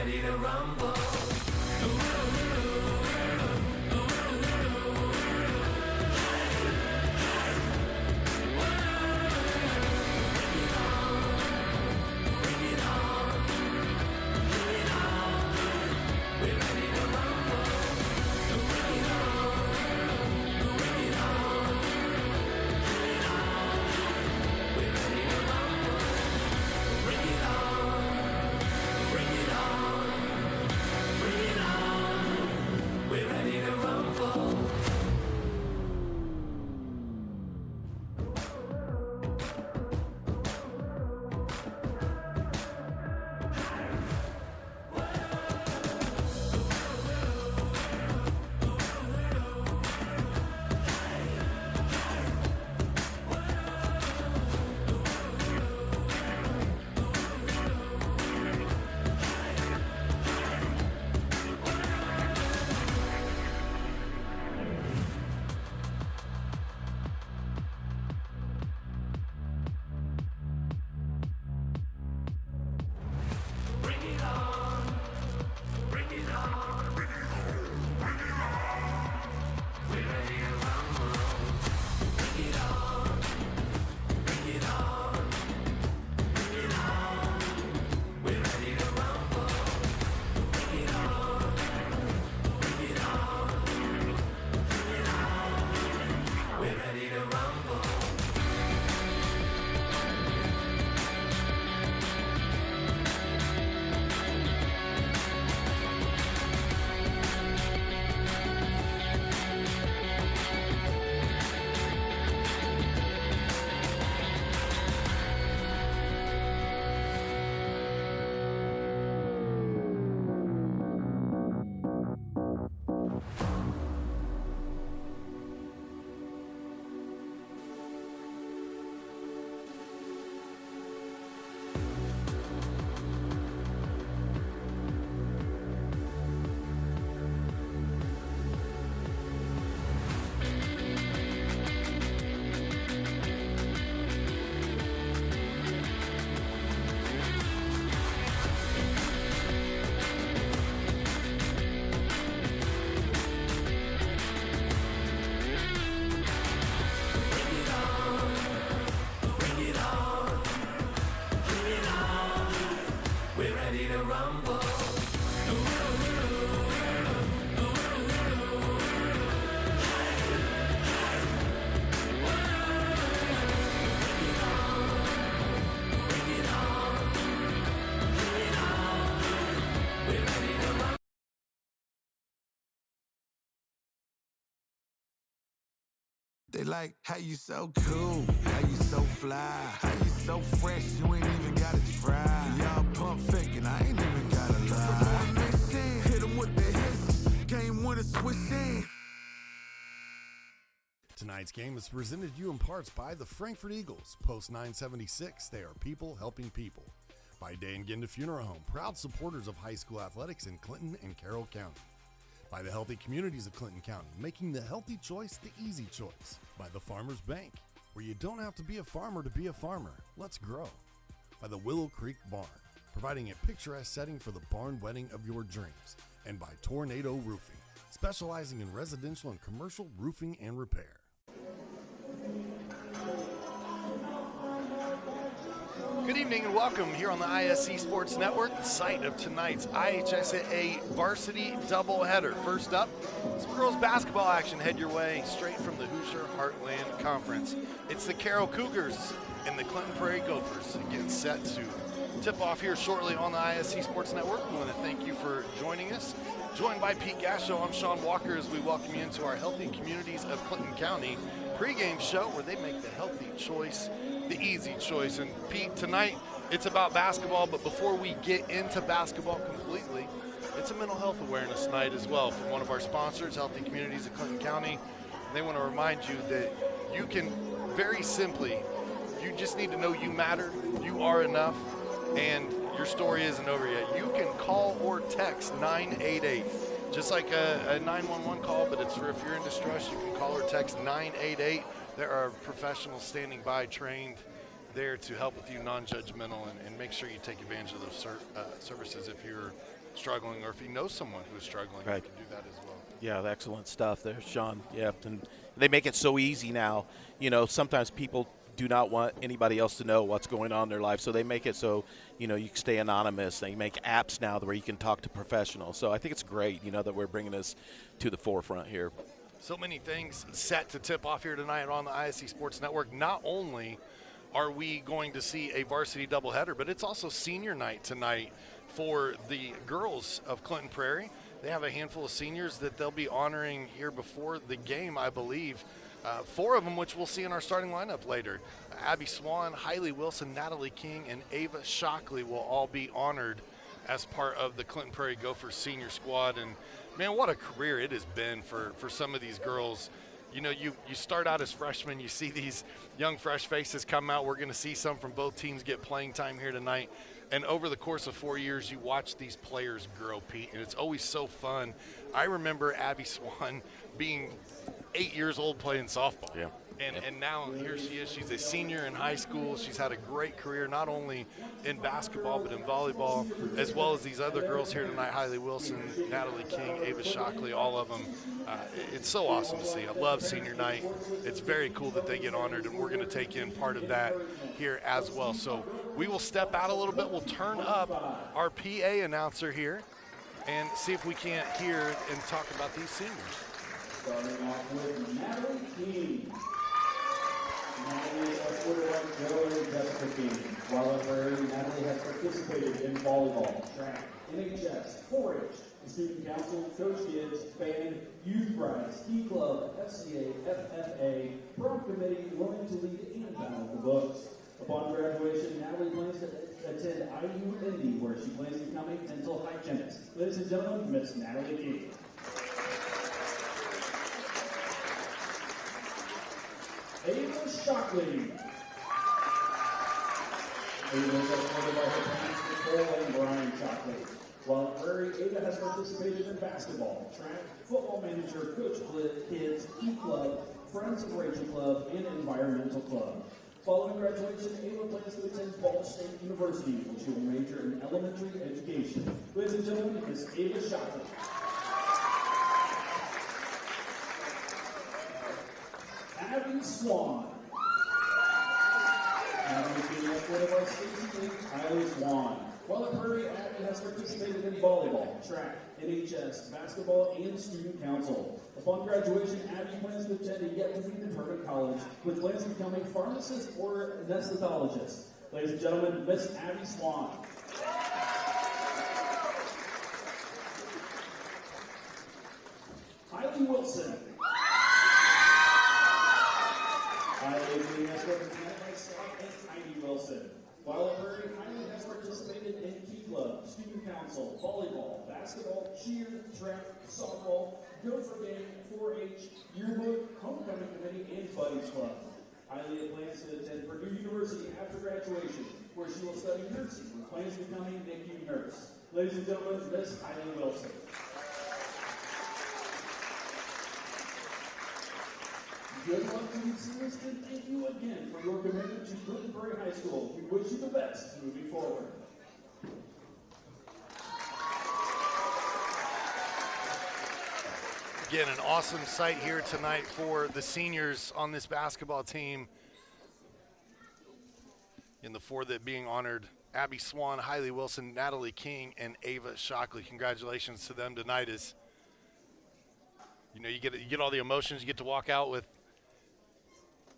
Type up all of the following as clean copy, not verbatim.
ready to rumble. They like, how you so cool, how you so fly, how you so fresh, you ain't even gotta try. Y'all pump faking, I ain't even gotta lie. Hit 'em with the hits, game winner switch in. Tonight's game is presented to you in parts by the Frankfurt Eagles, Post 976, they are people helping people. By Day and Ginda Funeral Home, proud supporters of high school athletics in Clinton and Carroll County. By the healthy communities of Clinton County, making the healthy choice the easy choice. By the Farmers Bank, where you don't have to be a farmer to be a farmer. Let's grow. By the Willow Creek Barn, providing a picturesque setting for the barn wedding of your dreams. And by Tornado Roofing, specializing in residential and commercial roofing and repair. Good evening and welcome here on the ISC Sports Network, the site of tonight's IHSAA varsity doubleheader. First up, some girls basketball action head your way straight from the Hoosier Heartland Conference. It's the Carroll Cougars and the Clinton Prairie Gophers again set to tip off here shortly on the ISC Sports Network. We want to thank you for joining us. Joined by Pete Gasho, I'm Sean Walker as we welcome you into our Healthy Communities of Clinton County pregame show where they make the healthy choice the easy choice. And Pete, tonight it's about basketball, but before we get into basketball completely, it's a mental health awareness night as well from one of our sponsors, Healthy Communities of Clinton County. And they want to remind you that you can very simply, you just need to know you matter, you are enough, and your story isn't over yet. You can call or text 988. Just like a 911 call, but it's for if you're in distress, you can call or text 988. There are professionals standing by, trained there to help with you, non-judgmental, and make sure you take advantage of those services if you're struggling, or if he knows someone who is struggling, Right. he can do that as well. Yeah, excellent stuff there, Sean. Yeah, and they make it so easy now. You know, sometimes people do not want anybody else to know what's going on in their life, so they make it so, you know, you can stay anonymous. They make apps now where you can talk to professionals. So I think it's great, you know, that we're bringing this to the forefront here. So many things set to tip off here tonight on the ISC Sports Network. Not only are we going to see a varsity doubleheader, but it's also senior night tonight for the girls of Clinton Prairie. They have a handful of seniors that they'll be honoring here before the game, I believe. 4 of them, which we'll see in our starting lineup later. Abby Swan, Hailey Wilson, Natalie King, and Ava Shockley will all be honored as part of the Clinton Prairie Gophers senior squad. And man, what a career it has been for some of these girls. You know, you start out as freshmen, you see these young fresh faces come out. We're going to see some from both teams get playing time here tonight. And over the course of 4 years, you watch these players grow, Pete, and it's always so fun. I remember Abby Swan being 8 years old playing softball. Yeah. And now here she is. She's a senior in high school. She's had a great career, not only in basketball, but in volleyball, as well as these other girls here tonight, Hailey Wilson, Natalie King, Ava Shockley, all of them. It's so awesome to see. I love senior night. It's very cool that they get honored, and we're going to take in part of that here as well. So we will step out a little bit. We'll turn up our PA announcer here and see if we can't hear and talk about these seniors. Starting off with Natalie King. Natalie, a quarterback, Joe and Jessica King. While at Prairie, Natalie has participated in volleyball, track, NHS, 4-H, the student council, coach kids, band, youth prize, ski club, FCA, FFA, prom committee, willing to lead and balance the books. Upon graduation, Natalie plans to attend IU Indy, where she plans to become a dental hygienist. Ladies and gentlemen, Miss Natalie King. Ava Shockley. Ava is supported by her parents, Nicole and Brian Shockley. While at Prairie, Ava has participated in basketball, track, football manager, coach kids, E Club, Friends of Rachel Club, and Environmental Club. Following graduation, Ava plans to attend Ball State University, where she will major in elementary education. Ladies and gentlemen, Miss Ava Shockley. Abby Swan. Abby being one of our state teams, Hailey Swan. While at Prairie, Abby has participated in volleyball, track, NHS, basketball, and student council. Upon graduation, Abby plans to attend a yet-to-be-determined college, with plans to become a pharmacist or anesthetologist. Ladies and gentlemen, Miss Abby Swan. Hailey Wilson. Hailey being escorted tonight by Scott and Heidi Wilson. While at Prairie, Hailey has participated in Key Club, Student Council, volleyball, basketball, cheer, track, softball, Gopher Gang, 4-H, yearbook, homecoming committee, and buddies club. Hailey plans to attend Purdue University after graduation, where she will study nursing with plans to becoming a NICU nurse. Ladies and gentlemen, Miss Hailey Wilson. Good luck to you, seniors, and thank you again for your commitment to Clinton Prairie High School. We wish you the best moving forward. Again, an awesome sight here tonight for the seniors on this basketball team. In the 4 that being honored, Abby Swan, Hailey Wilson, Natalie King, and Ava Shockley. Congratulations to them tonight. As you know, you get all the emotions. You get to walk out with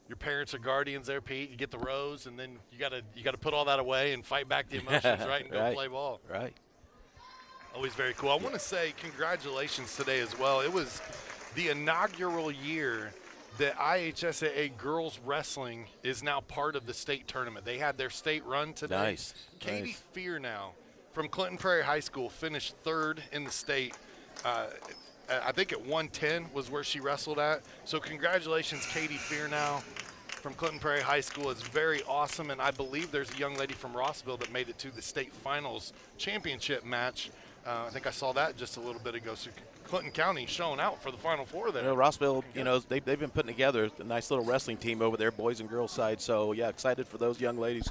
your parents or guardians there, Pete. You get the rose, and then you gotta put all that away and fight back the emotions, right, and go play ball. Right. Always very cool. I want to say congratulations today as well. It was the inaugural year that IHSAA girls wrestling is now part of the state tournament. They had their state run today. Nice. Katie Fear now from Clinton Prairie High School finished 3rd in the state. I think at 110 was where she wrestled at. So congratulations, Katie Fear now from Clinton Prairie High School. It's very awesome, and I believe there's a young lady from Rossville that made it to the state finals championship match. I think I saw that just a little bit ago. So Clinton County showing out for the Final Four there. You know, Rossville, you know, they've been putting together a nice little wrestling team over there, boys and girls side. So, yeah, excited for those young ladies.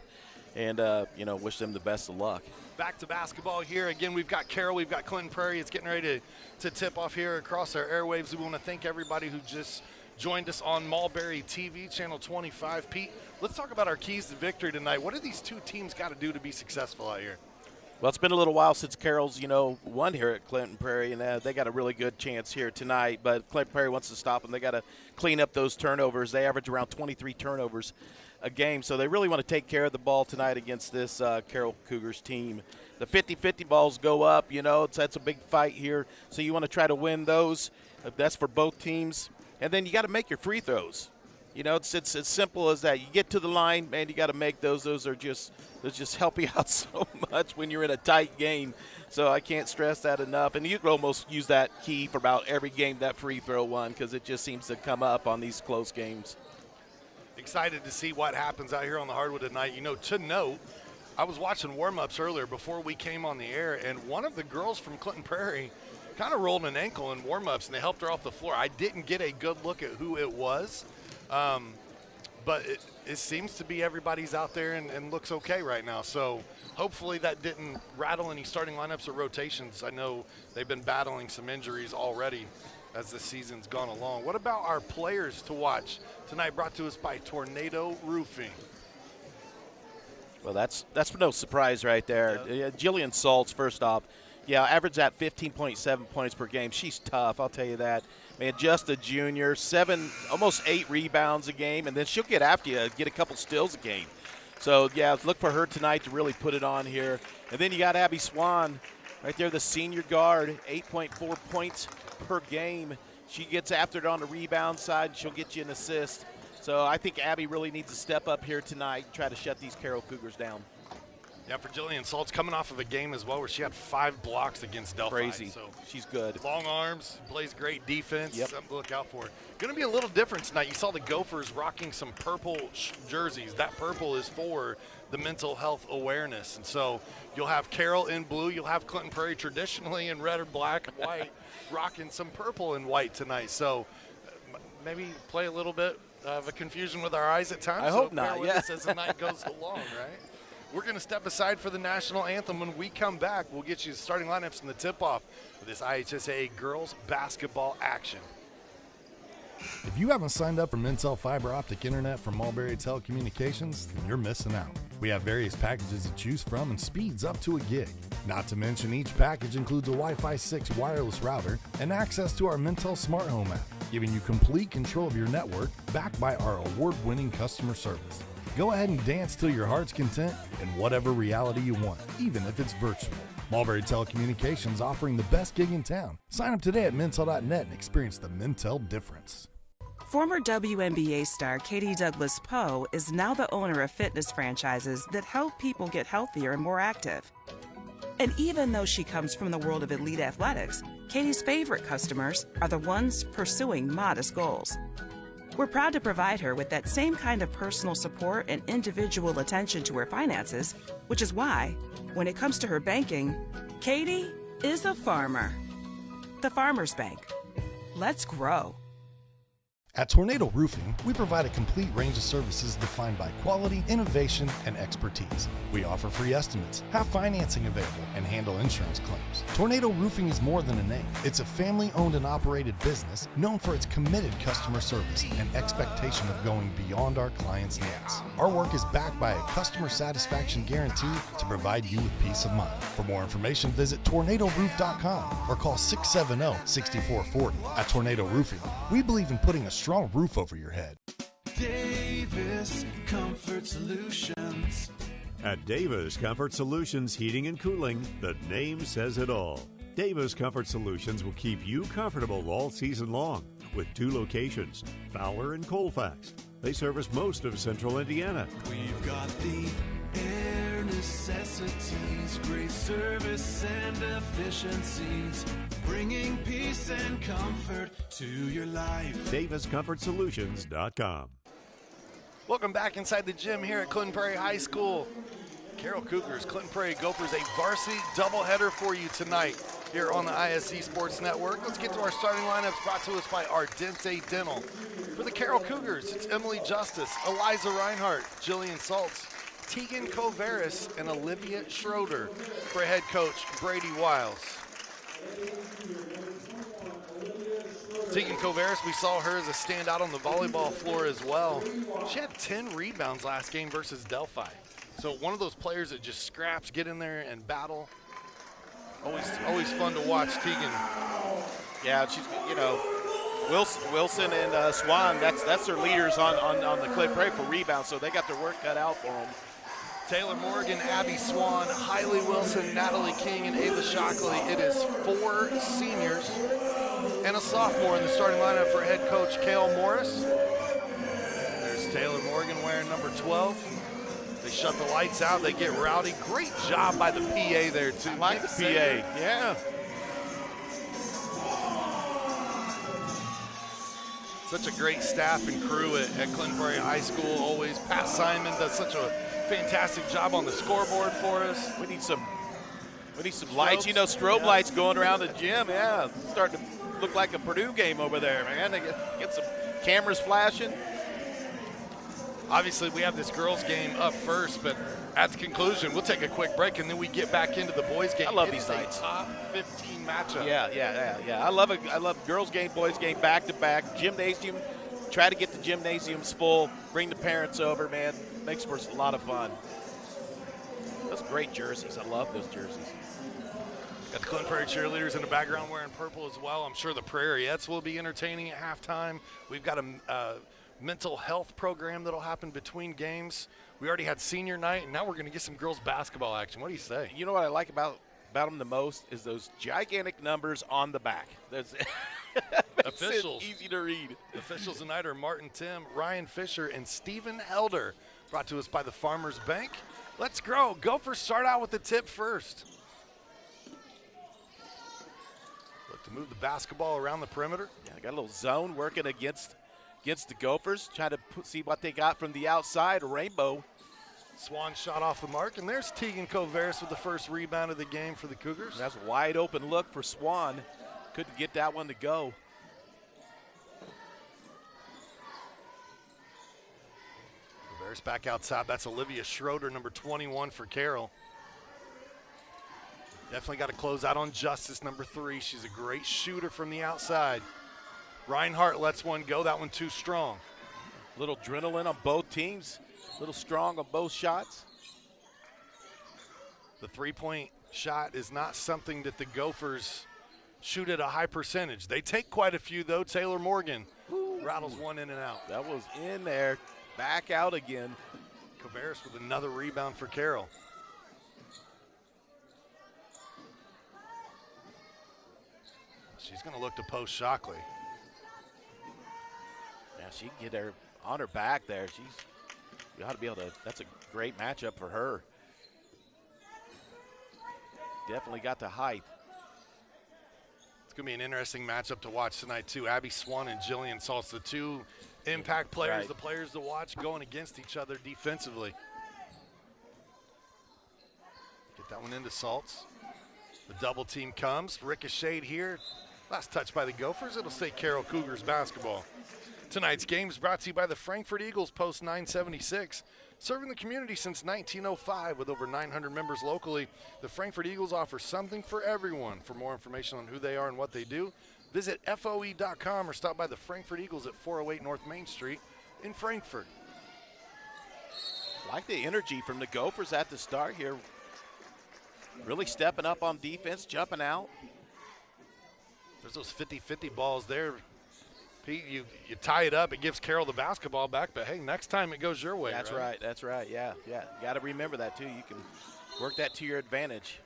and wish them the best of luck. Back to basketball here. Again, we've got Carroll, we've got Clinton Prairie. It's getting ready to tip off here across our airwaves. We want to thank everybody who just joined us on Mulberry TV, Channel 25. Pete, let's talk about our keys to victory tonight. What do these two teams got to do to be successful out here? Well, it's been a little while since Carroll's, won here at Clinton Prairie, and they got a really good chance here tonight. But Clinton Prairie wants to stop them. They got to clean up those turnovers. They average around 23 turnovers a game, so they really want to take care of the ball tonight against this Carroll Cougars team. The 50-50 balls go up, that's a big fight here, so you want to try to win those. That's for both teams. And then you got to make your free throws. It's as simple as that. You get to the line, man, you got to make those. Those just help you out so much when you're in a tight game. So I can't stress that enough. And you can almost use that key for about every game, that free throw one, because it just seems to come up on these close games. Excited to see what happens out here on the hardwood tonight. To note, I was watching warm-ups earlier before we came on the air, and one of the girls from Clinton Prairie kind of rolled an ankle in warm-ups, and they helped her off the floor. I didn't get a good look at who it was, but it seems to be everybody's out there and looks okay right now. So hopefully that didn't rattle any starting lineups or rotations. I know they've been battling some injuries already as the season's gone along. What about our players to watch tonight, brought to us by Tornado Roofing? Well, that's no surprise right there. Yeah. Jillian Saltz, first off, average at 15.7 points per game. She's tough, I'll tell you that. Man, just a junior, almost 8 rebounds a game, and then she'll get after you, get a couple steals a game. So, look for her tonight to really put it on here. And then you got Abby Swan right there, the senior guard, 8.4 points per game. She gets after it on the rebound side, and she'll get you an assist. So I think Abby really needs to step up here tonight and try to shut these Carroll Cougars down. Yeah, for Jillian Saltz, coming off of a game as well where she had 5 blocks against Delphi. Crazy. So she's good. Long arms, plays great defense. Yep. Something to look out for. Going to be a little different tonight. You saw the Gophers rocking some purple jerseys. That purple is for the mental health awareness. And so you'll have Carroll in blue. You'll have Clinton Prairie traditionally in red or black and white, rocking some purple and white tonight. So maybe play a little bit of a confusion with our eyes at times. I hope not, yeah. As the night goes along, right? We're going to step aside for the national anthem. When we come back, we'll get you the starting lineups and the tip-off of this IHSAA girls basketball action. If you haven't signed up for Mintel Fiber Optic Internet from Mulberry Telecommunications, then you're missing out. We have various packages to choose from and speeds up to a gig. Not to mention each package includes a Wi-Fi 6 wireless router and access to our Mintel Smart Home app, giving you complete control of your network backed by our award-winning customer service. Go ahead and dance till your heart's content in whatever reality you want, even if it's virtual. Mulberry Telecommunications offering the best gig in town. Sign up today at Mintel.net and experience the Mintel difference. Former WNBA star Katie Douglas Poe is now the owner of fitness franchises that help people get healthier and more active. And even though she comes from the world of elite athletics, Katie's favorite customers are the ones pursuing modest goals. We're proud to provide her with that same kind of personal support and individual attention to her finances, which is why, when it comes to her banking, Katie is a farmer. The Farmers Bank. Let's grow. At Tornado Roofing, we provide a complete range of services defined by quality, innovation, and expertise. We offer free estimates, have financing available, and handle insurance claims. Tornado Roofing is more than a name. It's a family-owned and operated business known for its committed customer service and expectation of going beyond our clients' needs. Our work is backed by a customer satisfaction guarantee to provide you with peace of mind. For more information, visit tornadoroof.com or call 670-6440. At Tornado Roofing, we believe in putting a strong roof over your head. Davis Comfort Solutions. At Davis Comfort Solutions Heating and Cooling, the name says it all. Davis Comfort Solutions will keep you comfortable all season long with 2 locations, Fowler and Colfax. They service most of central Indiana. We've got the air necessities, great service and efficiencies, bringing peace and comfort to your life. DavisComfortSolutions.com. Welcome back inside the gym here at Clinton Prairie High School. Carroll Cougars, Clinton Prairie Gophers, a varsity doubleheader for you tonight here on the ISC Sports Network. Let's get to our starting lineups brought to us by Ardente Dental. For the Carroll Cougars, it's Emily Justice, Eliza Reinhart, Jillian Saltz, Tegan Coveris and Olivia Schroeder for head coach Brady Wiles. Tegan Coveris, we saw her as a standout on the volleyball floor as well. She had 10 rebounds last game versus Delphi. So one of those players that just scraps, get in there and battle. Always fun to watch Tegan. Yeah, she's, you know, Wilson and Swan, that's their leaders on the Prairie for rebounds, so they got their work cut out for them. Taylor Morgan, Abby Swan, Hailey Wilson, Natalie King, and Ava Shockley. It is 4 seniors and a sophomore in the starting lineup for head coach Kale Morris. There's Taylor Morgan wearing number 12. They shut the lights out. They get rowdy. Great job by the PA there, too. I like the PA, yeah. Such a great staff and crew at Clinton Prairie High School always. Pat Simon does such a fantastic job on the scoreboard for us. We need some lights, you know, strobe lights going around the gym. Yeah, it's starting to look like a Purdue game over there, man. They get some cameras flashing. Obviously, we have this girls' game up first, but at the conclusion, we'll take a quick break, and then we get back into the boys' game. I love these nights. Top 15 matchup. Yeah. I love girls' game, boys' game, back-to-back. Gymnasium, try to get the gymnasiums full. Bring the parents over, man. Makes for a lot of fun. Those great jerseys. I love those jerseys. Got the Clinton Prairie cheerleaders in the background wearing purple as well. I'm sure the Prairiettes will be entertaining at halftime. We've got a mental health program that'll happen between games. We already had senior night, and now we're going to get some girls basketball action. What do you say? You know what I like about them the most is those gigantic numbers on the back. Officials. Easy to read. Officials tonight are Martin Tim, Ryan Fisher, and Stephen Helder. Brought to us by the Farmers Bank. Let's go. Gophers start out with the tip first. Look to move the basketball around the perimeter. Yeah, I got a little zone working against the Gophers. Trying to see what they got from the outside. Rainbow. Swan shot off the mark, and there's Tegan Coveris with the first rebound of the game for the Cougars. That's a wide open look for Swan. Couldn't get that one to go. Coveris back outside. That's Olivia Schroeder, number 21 for Carroll. Definitely got to close out on Justice, number 3. She's a great shooter from the outside. Reinhardt lets one go. That one too strong. Little adrenaline on both teams. A little strong on both shots. The three-point shot is not something that the Gophers shoot at a high percentage. They take quite a few, though. Taylor Morgan rattles one in and out. That was in there. Back out again. Coveris with another rebound for Carroll. She's going to look to post Shockley. Yeah, she can get her on her back there. You ought to be able to. That's a great matchup for her. Definitely got the height. It's going to be an interesting matchup to watch tonight, too. Abby Swan and Jillian Saltz, the two impact players, right. The players to watch going against each other defensively. Get that one into Saltz. The double team comes. Ricochet here. Last touch by the Gophers. It'll stay Carroll Cougars basketball. Tonight's game is brought to you by the Frankfort Eagles, Post 976. Serving the community since 1905 with over 900 members locally, the Frankfort Eagles offer something for everyone. For more information on who they are and what they do, visit FOE.com or stop by the Frankfort Eagles at 408 North Main Street in Frankfort. Like the energy from the Gophers at the start here. Really stepping up on defense, jumping out. There's those 50-50 balls there. Pete, you tie it up, it gives Carroll the basketball back, but hey, next time it goes your way. That's right, yeah. You got to remember that too. You can work that to your advantage.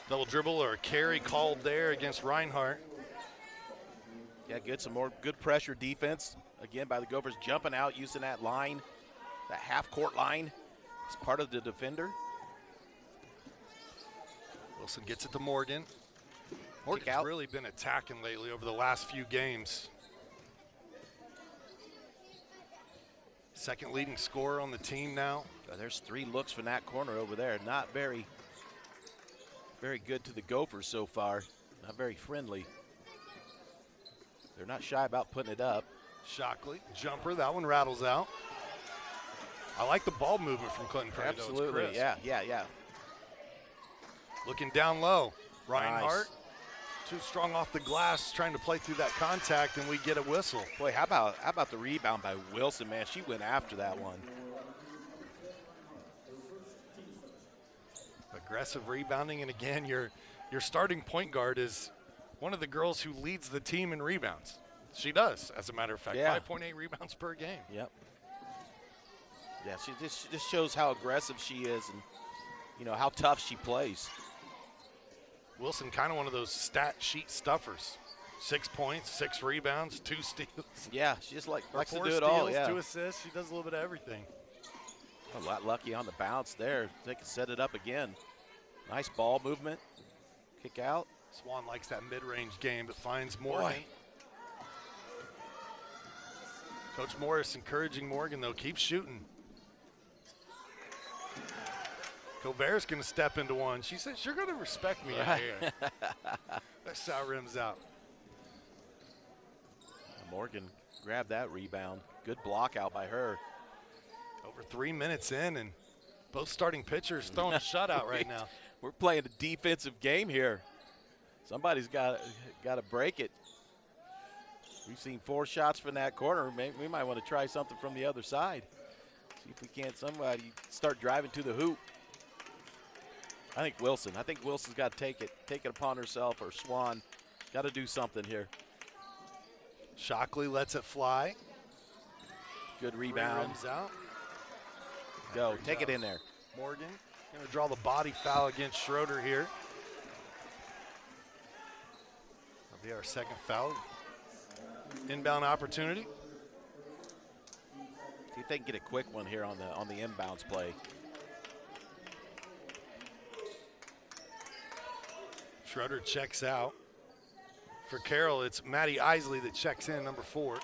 Double dribble or a carry called there against Reinhardt. Yeah, some more good pressure defense, again, by the Gophers, jumping out, using that line, that half-court line as part of the defender. Wilson gets it to Morgan. Morgan's really been attacking lately over the last few games. Second leading scorer on the team now. There's 3 looks from that corner over there. Not very good to the Gophers so far. Not very friendly. They're not shy about putting it up. Shockley, jumper, that one rattles out. I like the ball movement from Clinton Prairie. Absolutely, yeah. Looking down low. Reinhardt, Nice. too strong off the glass, trying to play through that contact, and we get a whistle. Boy, how about the rebound by Wilson, man? She went after that one. Aggressive rebounding, and again, your starting point guard is one of the girls who leads the team in rebounds. She does, as a matter of fact. Yeah. 5.8 rebounds per game. Yep. Yeah, she just shows how aggressive she is and, you know, how tough she plays. Wilson, kind of one of those stat sheet stuffers. 6 points, 6 rebounds, 2 steals. Yeah, she just likes to 4 do it steals, all. Yeah. 2 assists. She does a little bit of everything. A lot lucky on the bounce there. They can set it up again. Nice ball movement. Kick out. Swan likes that mid-range game, but finds Morgan. Boy. Coach Morris encouraging Morgan, though. Keep shooting. Covert's going to step into one. She says, you're going to respect me out here. That shot rims out. Morgan grabbed that rebound. Good block out by her. Over 3 minutes in, and both starting pitchers throwing a shutout right now. We're playing a defensive game here. Somebody's got to break it. We've seen 4 shots from that corner. We might want to try something from the other side. See if we can't somebody start driving to the hoop. I think Wilson's got to take it upon herself, or Swan. Got to do something here. Shockley lets it fly. Good rebound. Rims out. Go, take it in there. Morgan going to draw the body foul against Schroeder here. That'll be our second foul. Inbound opportunity. See if they can get a quick one here on the inbounds play. Schroeder checks out. For Carroll, it's Maddie Isley that checks in, number 4.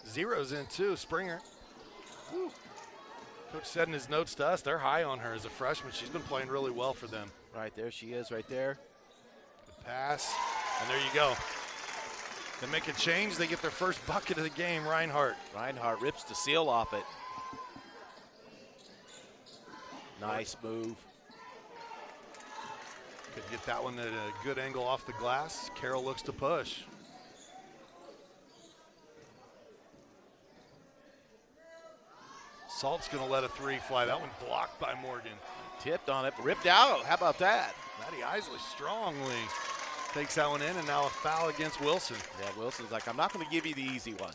Zero's in too, Springer. Woo. Coach said in his notes to us, they're high on her as a freshman. She's been playing really well for them. Right there she is, right there. Good pass, and there you go. They make a change, they get their first bucket of the game, Reinhardt. Reinhardt rips the seal off it. Nice move. Could get that one at a good angle off the glass. Carroll looks to push. Salt's going to let a 3 fly. That one blocked by Morgan. Tipped on it, ripped out. How about that? Maddie Isley strongly takes that one in, and now a foul against Wilson. Yeah, Wilson's like, I'm not going to give you the easy one.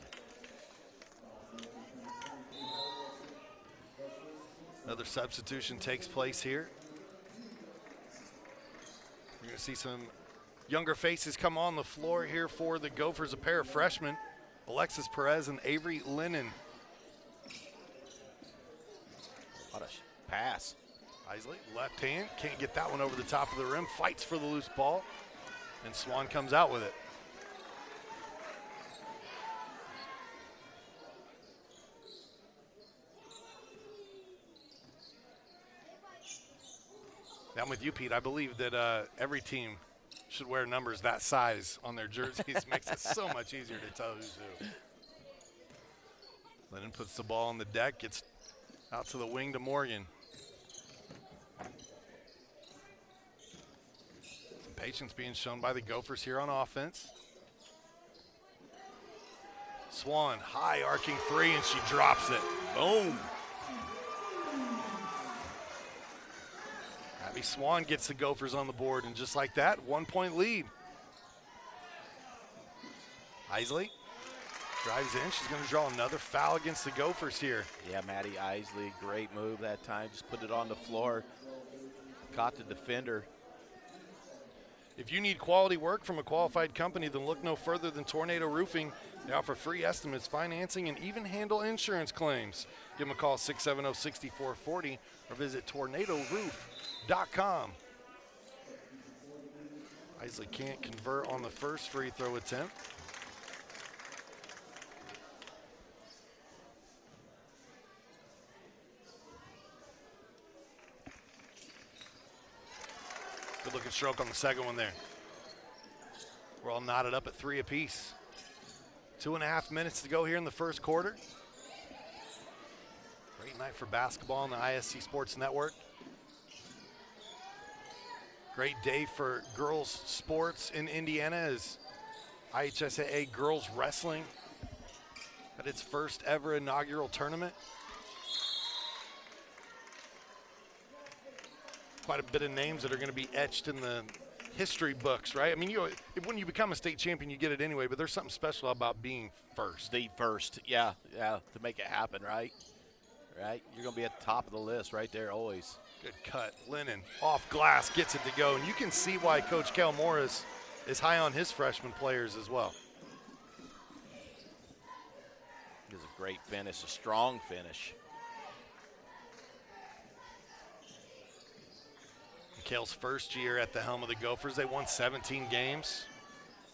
Another substitution takes place here. You're going to see some younger faces come on the floor here for the Gophers, a pair of freshmen, Alexis Perez and Avery Lennon. What a pass. Isley, left hand, can't get that one over the top of the rim, fights for the loose ball, and Swan comes out with it. I'm with you, Pete. I believe that every team should wear numbers that size on their jerseys. Makes it so much easier to tell who's who. Lennon puts the ball on the deck, gets out to the wing to Morgan. Some patience being shown by the Gophers here on offense. Swan, high arcing 3, and she drops it. Boom. Abby Swan gets the Gophers on the board, and just like that, 1-point lead. Isley drives in. She's going to draw another foul against the Gophers here. Yeah, Maddie Isley, great move that time. Just put it on the floor. Caught the defender. If you need quality work from a qualified company, then look no further than Tornado Roofing. They offer free estimates, financing, and even handle insurance claims. Give them a call, 670-6440, or visit tornadoroof.com. Isley can't convert on the first free throw attempt. Good looking stroke on the second one there. We're all knotted up at 3 apiece. 2.5 minutes to go here in the first quarter. Great night for basketball on the ISC Sports Network. Great day for girls sports in Indiana as IHSAA girls wrestling at its first ever inaugural tournament. Quite a bit of names that are going to be etched in the history books, right? I mean, when you become a state champion, you get it anyway, but there's something special about being first. The first, yeah, to make it happen, right? Right? You're going to be at the top of the list right there always. Good cut. Lennon off glass gets it to go, and you can see why Coach Kel Morris is high on his freshman players as well. It was a great finish, a strong finish. Kale's first year at the helm of the Gophers, they won 17 games.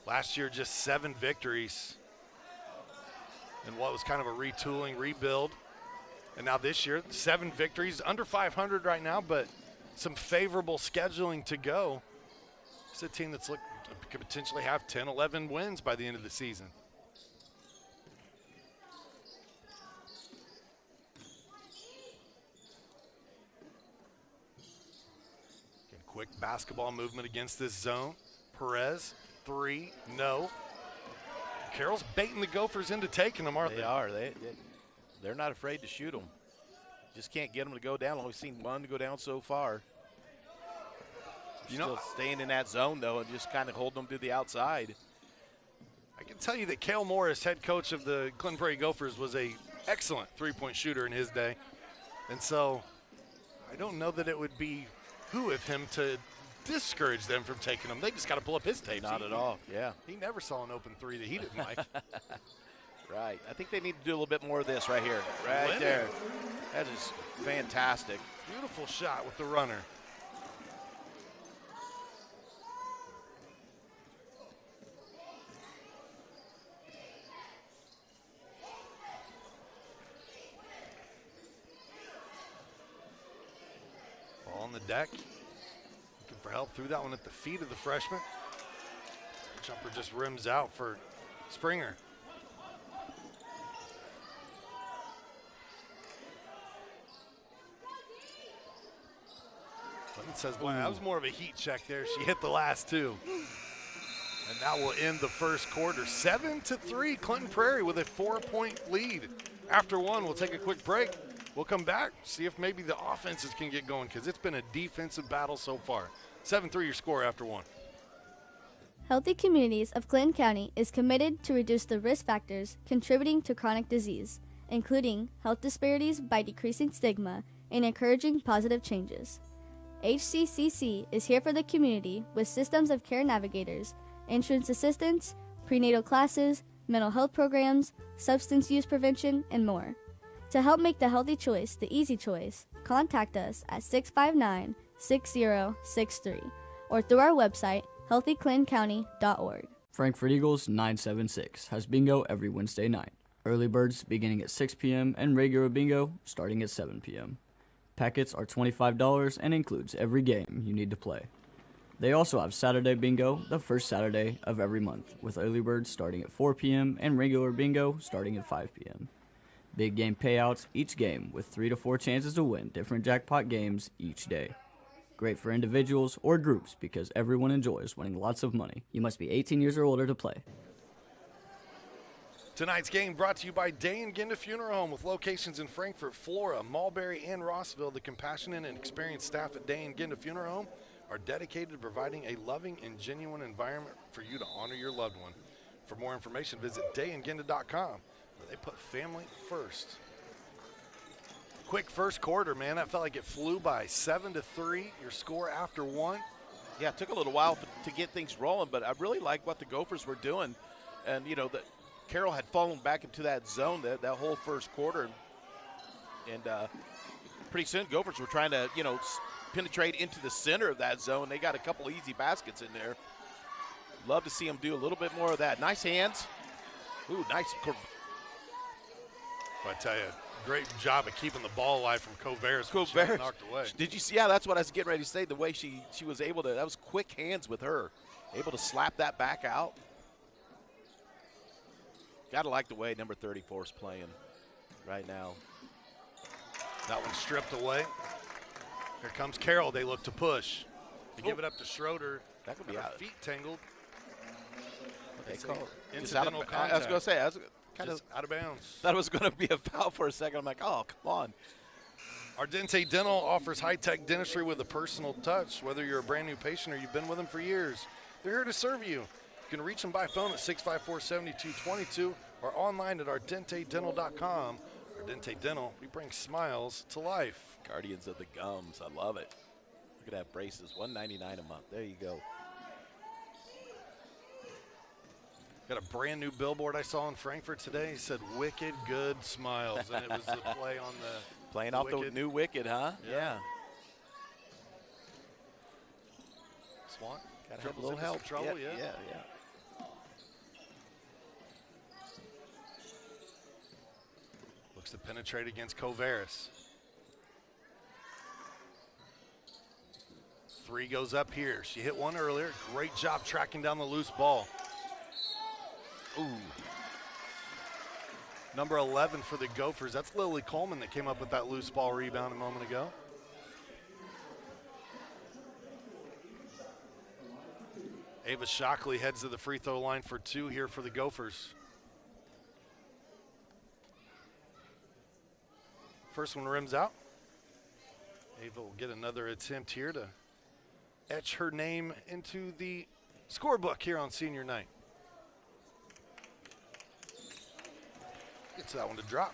Last year, just 7 victories in what was kind of a retooling, rebuild. And now this year, 7 victories, under 500 right now, but some favorable scheduling to go. It's a team that's could potentially have 10, 11 wins by the end of the season. Again, quick basketball movement against this zone. Perez, 3, no. Carroll's baiting the Gophers into taking them, aren't they? They are. They're not afraid to shoot them. Just can't get them to go down. Only seen one go down so far. Still staying in that zone, though, and just kind of holding them to the outside. I can tell you that Cale Morris, head coach of the Clinton Prairie Gophers, was an excellent three-point shooter in his day. And so I don't know that it would be who of him to discourage them from taking them. They just got to pull up his tapes. Not at all, yeah. He never saw an open three that he didn't like. Right. I think they need to do a little bit more of this right here. Right there. That is fantastic. Beautiful shot with the runner. Ball on the deck. Looking for help. Threw that one at the feet of the freshman. Jumper just rims out for Springer. Clinton says, boy, that was more of a heat check there. She hit the last 2. And that will end the first quarter. 7-3, Clinton Prairie with a 4-point lead. After 1, we'll take a quick break. We'll come back, see if maybe the offenses can get going, because it's been a defensive battle so far. 7-3 your score after 1. Healthy Communities of Clinton County is committed to reduce the risk factors contributing to chronic disease, including health disparities by decreasing stigma and encouraging positive changes. HCCC is here for the community with systems of care navigators, insurance assistance, prenatal classes, mental health programs, substance use prevention, and more. To help make the healthy choice the easy choice, contact us at 659-6063 or through our website, healthyclintoncounty.org. Frankfort Eagles 976 has bingo every Wednesday night. Early birds beginning at 6 p.m. and regular bingo starting at 7 p.m. Packets are $25 and includes every game you need to play. They also have Saturday bingo the first Saturday of every month, with early birds starting at 4 p.m. and regular bingo starting at 5 p.m. Big game payouts each game with 3 to 4 chances to win different jackpot games each day. Great for individuals or groups because everyone enjoys winning lots of money. You must be 18 years or older to play. Tonight's game brought to you by Day and Ginda Funeral Home with locations in Frankfort, Flora, Mulberry, and Rossville. The compassionate and experienced staff at Day and Ginda Funeral Home are dedicated to providing a loving and genuine environment for you to honor your loved one. For more information, visit dayandginda.com, where they put family first. Quick first quarter, man. That felt like it flew by. 7-3, your score after 1. Yeah, it took a little while to get things rolling, but I really like what the Gophers were doing. And, you know, Carroll had fallen back into that zone that whole first quarter. And pretty soon Gophers were trying to, you know, penetrate into the center of that zone. They got a couple easy baskets in there. Love to see them do a little bit more of that. Nice hands. Ooh, nice. I tell you, great job of keeping the ball alive from Coveris. Coveris knocked away. Did you see? Yeah, that's what I was getting ready to say. The way she was able to, that was quick hands with her. Able to slap that back out. Got to like the way number 34 is playing right now. That one stripped away. Here comes Carroll. They look to push. They give it up to Schroeder. That could be Her out. feet tangled. They call it incidental contact. I was going to say, I was kind Just of out of bounds. thought it was going to be a foul for a second. I'm like, oh, come on. Ardente Dental offers high-tech dentistry with a personal touch. Whether you're a brand new patient or you've been with them for years, they're here to serve you. You can reach them by phone at 654-7222 or online at ardentedental.com. Ardente Dental, we bring smiles to life. Guardians of the Gums. I love it. Look at that braces, $199 a month. There you go. Got a brand new billboard I saw in Frankfurt today. It said "Wicked Good Smiles," and it was the play on the Playing off the new Wicked, huh? Yeah. Swan Got to have a dribbles little into help. some trouble. Yeah. Looks to penetrate against Kovaris. Three goes up here. She hit one earlier. Great job tracking down the loose ball. Ooh. Number 11 for the Gophers. That's Lily Coleman that came up with that loose ball rebound a moment ago. Ava Shockley heads to the free throw line for two here for the Gophers. First one rims out. Ava will get another attempt here to etch her name into the scorebook here on senior night. Gets that one to drop.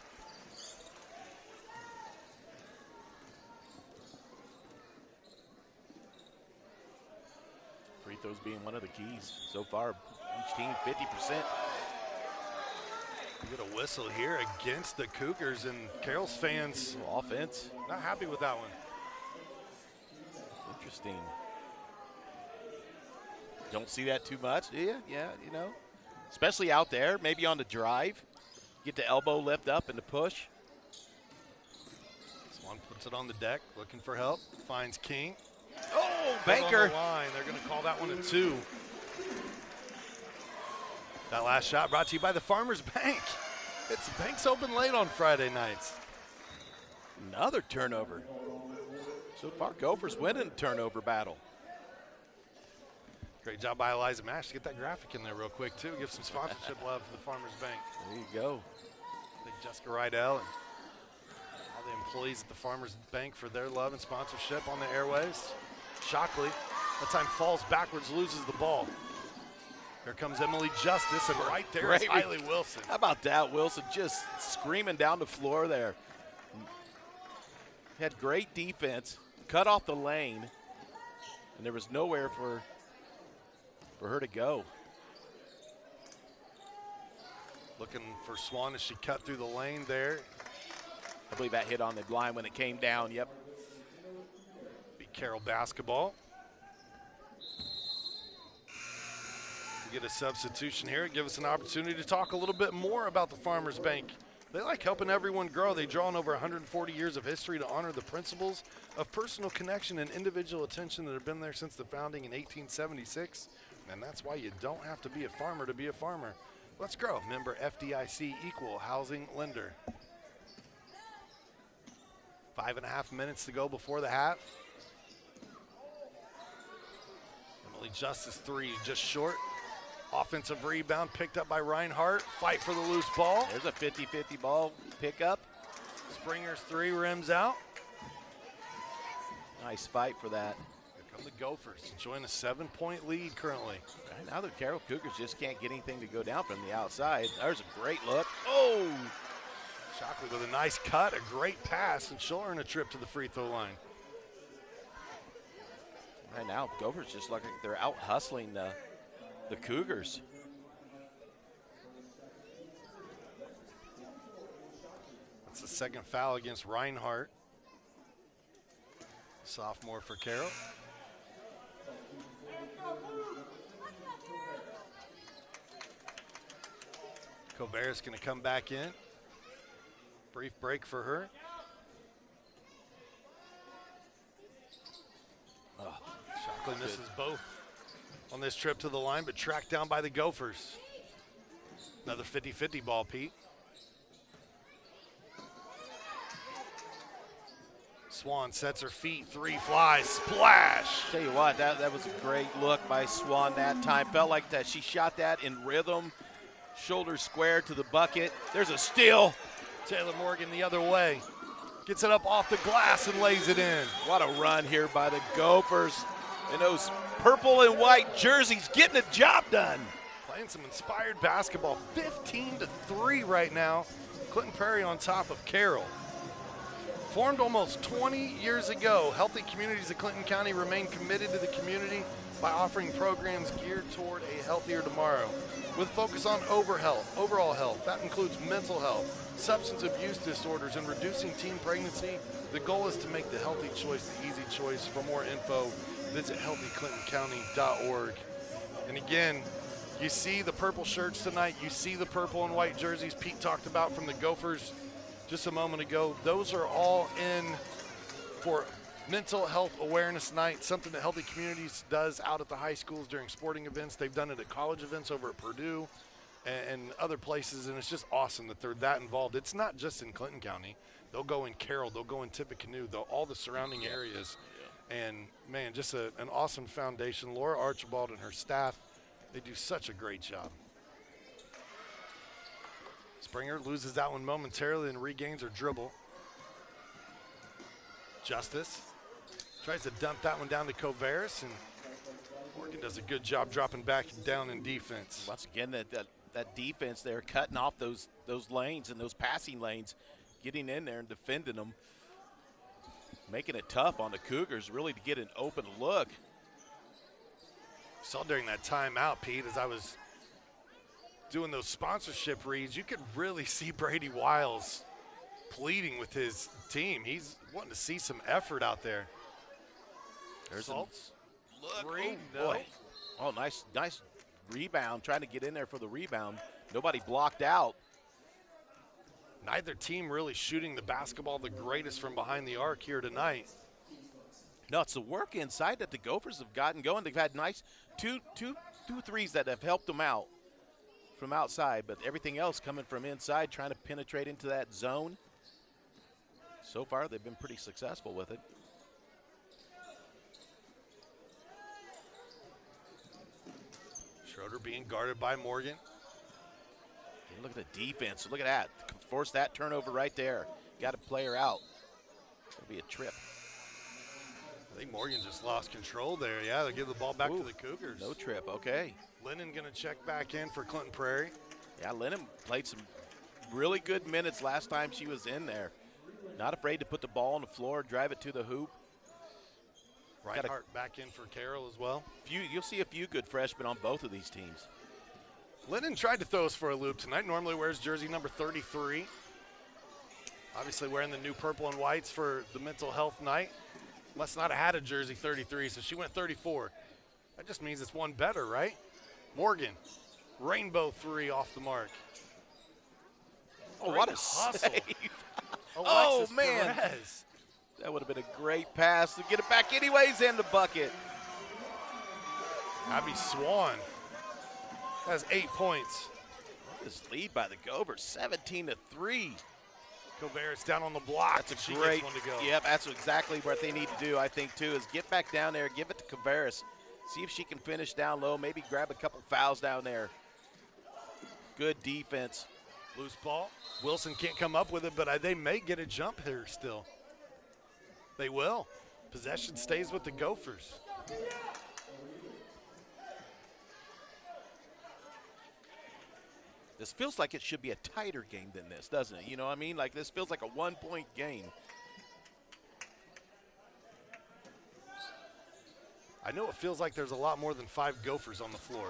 Free throws being one of the keys so far. Each team 50%. We get a whistle here against the Cougars, and Carroll's fans Offense. not happy with that one. Interesting. Don't see that too much, do you? Yeah, you know. Especially out there, maybe on the drive. Get the elbow lift up and the push. Swan puts it on the deck, looking for help. Finds King. Oh, Banker. Banker. The line. They're going to call that one a two. That last shot brought to you by the Farmers Bank. It's Banks open late on Friday nights. Another turnover. So far, Gophers winning the turnover battle. Great job by Eliza Mash to get that graphic in there real quick, too. Give some sponsorship love to the Farmers Bank. There you go. Thank Jessica Rydell and all the employees at the Farmers Bank for their love and sponsorship on the airwaves. Shockley, that time falls backwards, loses the ball. Here comes Emily Justice, and right there is Hailey Wilson. How about that? Wilson just screaming down the floor there. Had great defense, cut off the lane, and there was nowhere for her to go. Looking for Swan as she cut through the lane there. I believe that hit on the line when it came down, yep. Be Carroll basketball. We get a substitution here. Give us an opportunity to talk a little bit more about the Farmers Bank. They like helping everyone grow. They draw on over 140 years of history to honor the principles of personal connection and individual attention that have been there since the founding in 1876. And that's why you don't have to be a farmer to be a farmer. Let's grow. Member FDIC, equal housing lender. 5.5 minutes to go before the half. Emily Justice three just short. Offensive rebound picked up by Reinhardt. Fight for the loose ball. There's a 50-50 ball pickup. Springer's three rims out. Nice fight for that. Here come the Gophers, enjoying a 7-point lead currently. Right now the Carroll Cougars just can't get anything to go down from the outside. There's a great look. Oh! Shockley with a nice cut, a great pass, and she'll earn a trip to the free throw line. Right now, Gophers just look like they're out hustling the Cougars. That's the second foul against Reinhardt. Sophomore for Carroll. Kovaris going to come back in. Brief break for her. Oh, Shockley misses both on this trip to the line, but tracked down by the Gophers. Another 50-50 ball, Pete. Swan sets her feet, 3 flies, splash. Tell you what, that was a great look by Swan that time. Felt like that she shot that in rhythm, shoulder square to the bucket. There's a steal. Taylor Morgan the other way. Gets it up off the glass and lays it in. What a run here by the Gophers in those purple and white jerseys, getting the job done. Playing some inspired basketball, 15-3 right now. Clinton Prairie on top of Carroll. Formed almost 20 years ago, Healthy Communities of Clinton County remain committed to the community by offering programs geared toward a healthier tomorrow. With focus on overall health, that includes mental health, substance abuse disorders, and reducing teen pregnancy. The goal is to make the healthy choice the easy choice. For more info, visit healthyclintoncounty.org. And again, you see the purple shirts tonight. You see the purple and white jerseys Pete talked about from the Gophers just a moment ago. Those are all in for Mental Health Awareness Night, something that Healthy Communities does out at the high schools during sporting events. They've done it at college events over at Purdue and other places, and it's just awesome that they're that involved. It's not just in Clinton County. They'll go in Carroll, they'll go in Tippecanoe, all the surrounding areas. And, man, just an awesome foundation. Laura Archibald and her staff, they do such a great job. Springer loses that one momentarily and regains her dribble. Justice tries to dump that one down to Covaris, and Morgan does a good job dropping back down in defense. Once again, that defense there, cutting off those lanes and those passing lanes, getting in there and defending them, making it tough on the Cougars really to get an open look. Saw during that timeout, Pete, as I was doing those sponsorship reads, you could really see Brady Wiles pleading with his team. He's wanting to see some effort out there. There's Salts. Look, Three, oh, boy. Oh, nice rebound, trying to get in there for the rebound. Nobody blocked out. Neither team really shooting the basketball the greatest from behind the arc here tonight. No, it's the work inside that the Gophers have gotten going. They've had nice two threes that have helped them out from outside, but everything else coming from inside, trying to penetrate into that zone. So far, they've been pretty successful with it. Schroeder being guarded by Morgan. And look at the defense. Look at that. Force that turnover right there. Got a player out. It'll be a trip. I think Morgan just lost control there. Yeah, they'll give the ball back to the Cougars. No trip, okay. Lennon going to check back in for Clinton Prairie. Yeah, Lennon played some really good minutes last time she was in there. Not afraid to put the ball on the floor, drive it to the hoop. Reinhardt back in for Carroll as well. You'll see a few good freshmen on both of these teams. Lennon tried to throw us for a loop tonight. Normally wears jersey number 33. Obviously wearing the new purple and whites for the mental health night. Must not have had a jersey 33, so she went 34. That just means it's one better, right? Morgan, rainbow three off the mark. Oh, what a hustle. save. Oh, man. Perez. That would have been a great pass to get it back anyways in the bucket. Abby Swan has 8 points. This lead by the Gophers, 17-3. Covaris down on the block. That's a great one to go. Yep, that's exactly what they need to do, I think, too, is get back down there, give it to Covaris, see if she can finish down low, maybe grab a couple fouls down there. Good defense. Loose ball. Wilson can't come up with it, but they may get a jump here still. They will. Possession stays with the Gophers. This feels like it should be a tighter game than this, doesn't it? You know what I mean? Like this feels like a 1-point game. I know it feels like there's a lot more than 5 Gophers on the floor.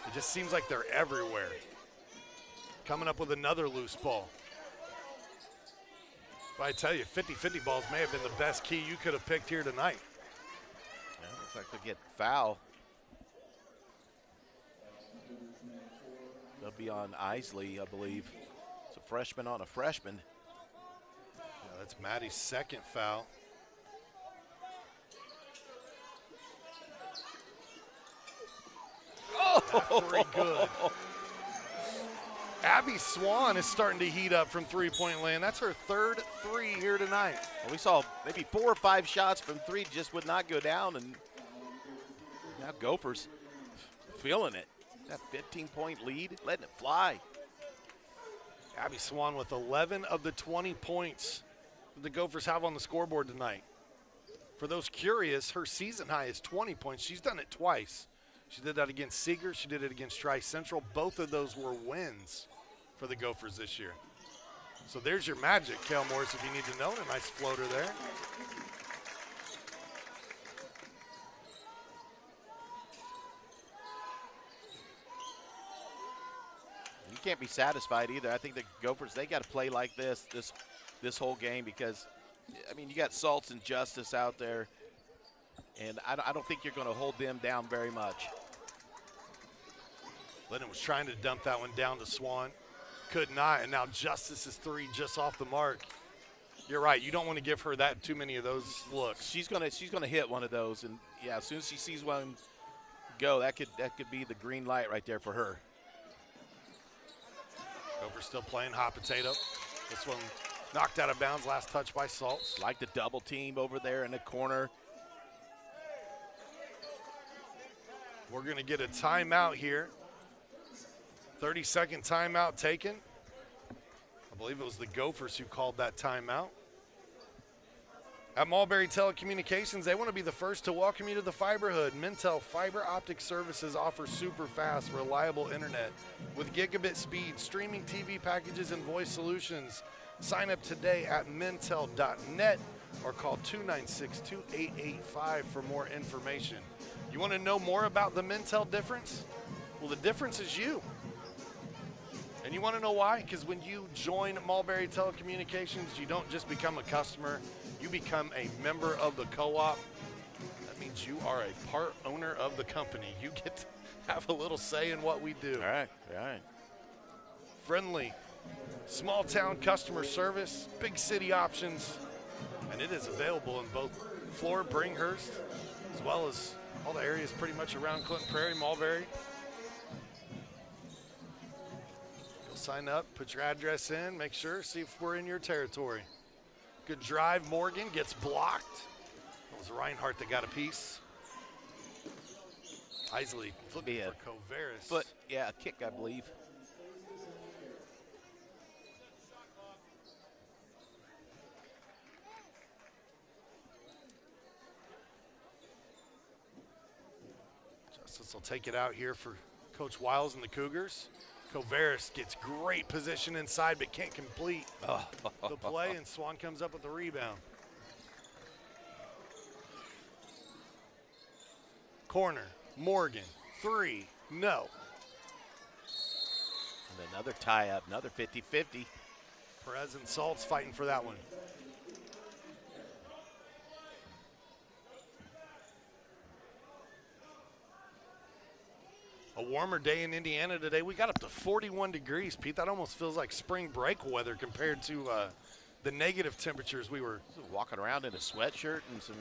It just seems like they're everywhere. Coming up with another loose ball. But I tell you, 50-50 balls may have been the best key you could have picked here tonight. Yeah, looks like they get foul. They'll be on Isley, I believe. It's a freshman on a freshman. Yeah, that's Maddie's second foul. Oh, very good. Abby Swan is starting to heat up from three-point land. That's her third three here tonight. Well, we saw maybe 4 or 5 shots from three, just would not go down, and now Gophers feeling it. That 15-point lead, letting it fly. Abby Swan with 11 of the 20 points that the Gophers have on the scoreboard tonight. For those curious, her season high is 20 points. She's done it twice. She did that against Seeger. She did it against Tri-Central. Both of those were wins for the Gophers this year. So there's your magic, Cal Morris, if you need to know. A nice floater there. You can't be satisfied either. I think the Gophers, they got to play like this whole game because, I mean, you got Salts and Justice out there, and I don't think you're going to hold them down very much. Lennon was trying to dump that one down to Swan. Could not, and now Justice's three just off the mark. You're right. You don't want to give her that too many of those looks. She's gonna hit one of those, and yeah, as soon as she sees one go, that could be the green light right there for her. Gophers still playing hot potato. This one knocked out of bounds. Last touch by Salts. Like the double team over there in the corner. We're going to get a timeout here. 30-second timeout taken. I believe it was the Gophers who called that timeout. At Mulberry Telecommunications, they want to be the first to welcome you to the fiberhood. Mintel Fiber Optic Services offers super fast, reliable internet with gigabit speed, streaming TV packages, and voice solutions. Sign up today at mintel.net or call 296-2885 for more information. You want to know more about the Mintel difference? Well, the difference is you. And you want to know why? Because when you join Mulberry Telecommunications, you don't just become a customer, you become a member of the co-op. That means you are a part owner of the company. You get to have a little say in what we do. All right. Friendly, small town customer service, big city options, and it is available in both Flora, Bringhurst, as well as all the areas pretty much around Clinton Prairie, Mulberry. Sign up, put your address in, make sure, see if we're in your territory. Good drive, Morgan gets blocked. It was Reinhardt that got a piece. Isley flipping for Coveris. But yeah, a kick, I believe. Justice will take it out here for Coach Wiles and the Cougars. Coveris gets great position inside but can't complete the play, and Swan comes up with the rebound. Corner, Morgan, three, no. And another tie-up, another 50-50. Perez and Salts fighting for that one. A warmer day in Indiana today. We got up to 41 degrees, Pete. That almost feels like spring break weather compared to the negative temperatures we were walking around in a sweatshirt and some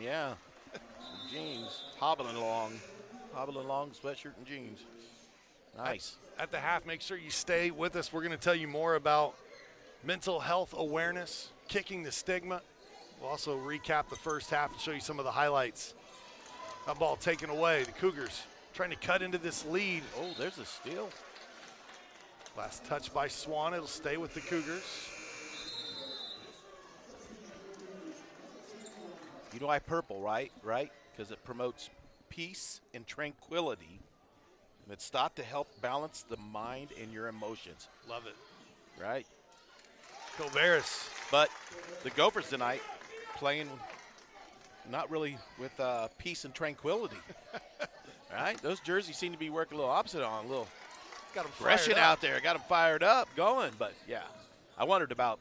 jeans, hobbling along, sweatshirt and jeans. Nice. At the half, make sure you stay with us. We're going to tell you more about mental health awareness, kicking the stigma. We'll also recap the first half and show you some of the highlights. That ball taken away. The Cougars trying to cut into this lead. Oh, there's a steal. Last touch by Swan. It'll stay with the Cougars. You know why purple, right? Because it promotes peace and tranquility. And it's thought to help balance the mind and your emotions. Love it. Right? Coveris. But the Gophers tonight playing not really with peace and tranquility. Right? Those jerseys seem to be working a little opposite on, a little got them aggression out there. Got them fired up, going. But, yeah, I wondered about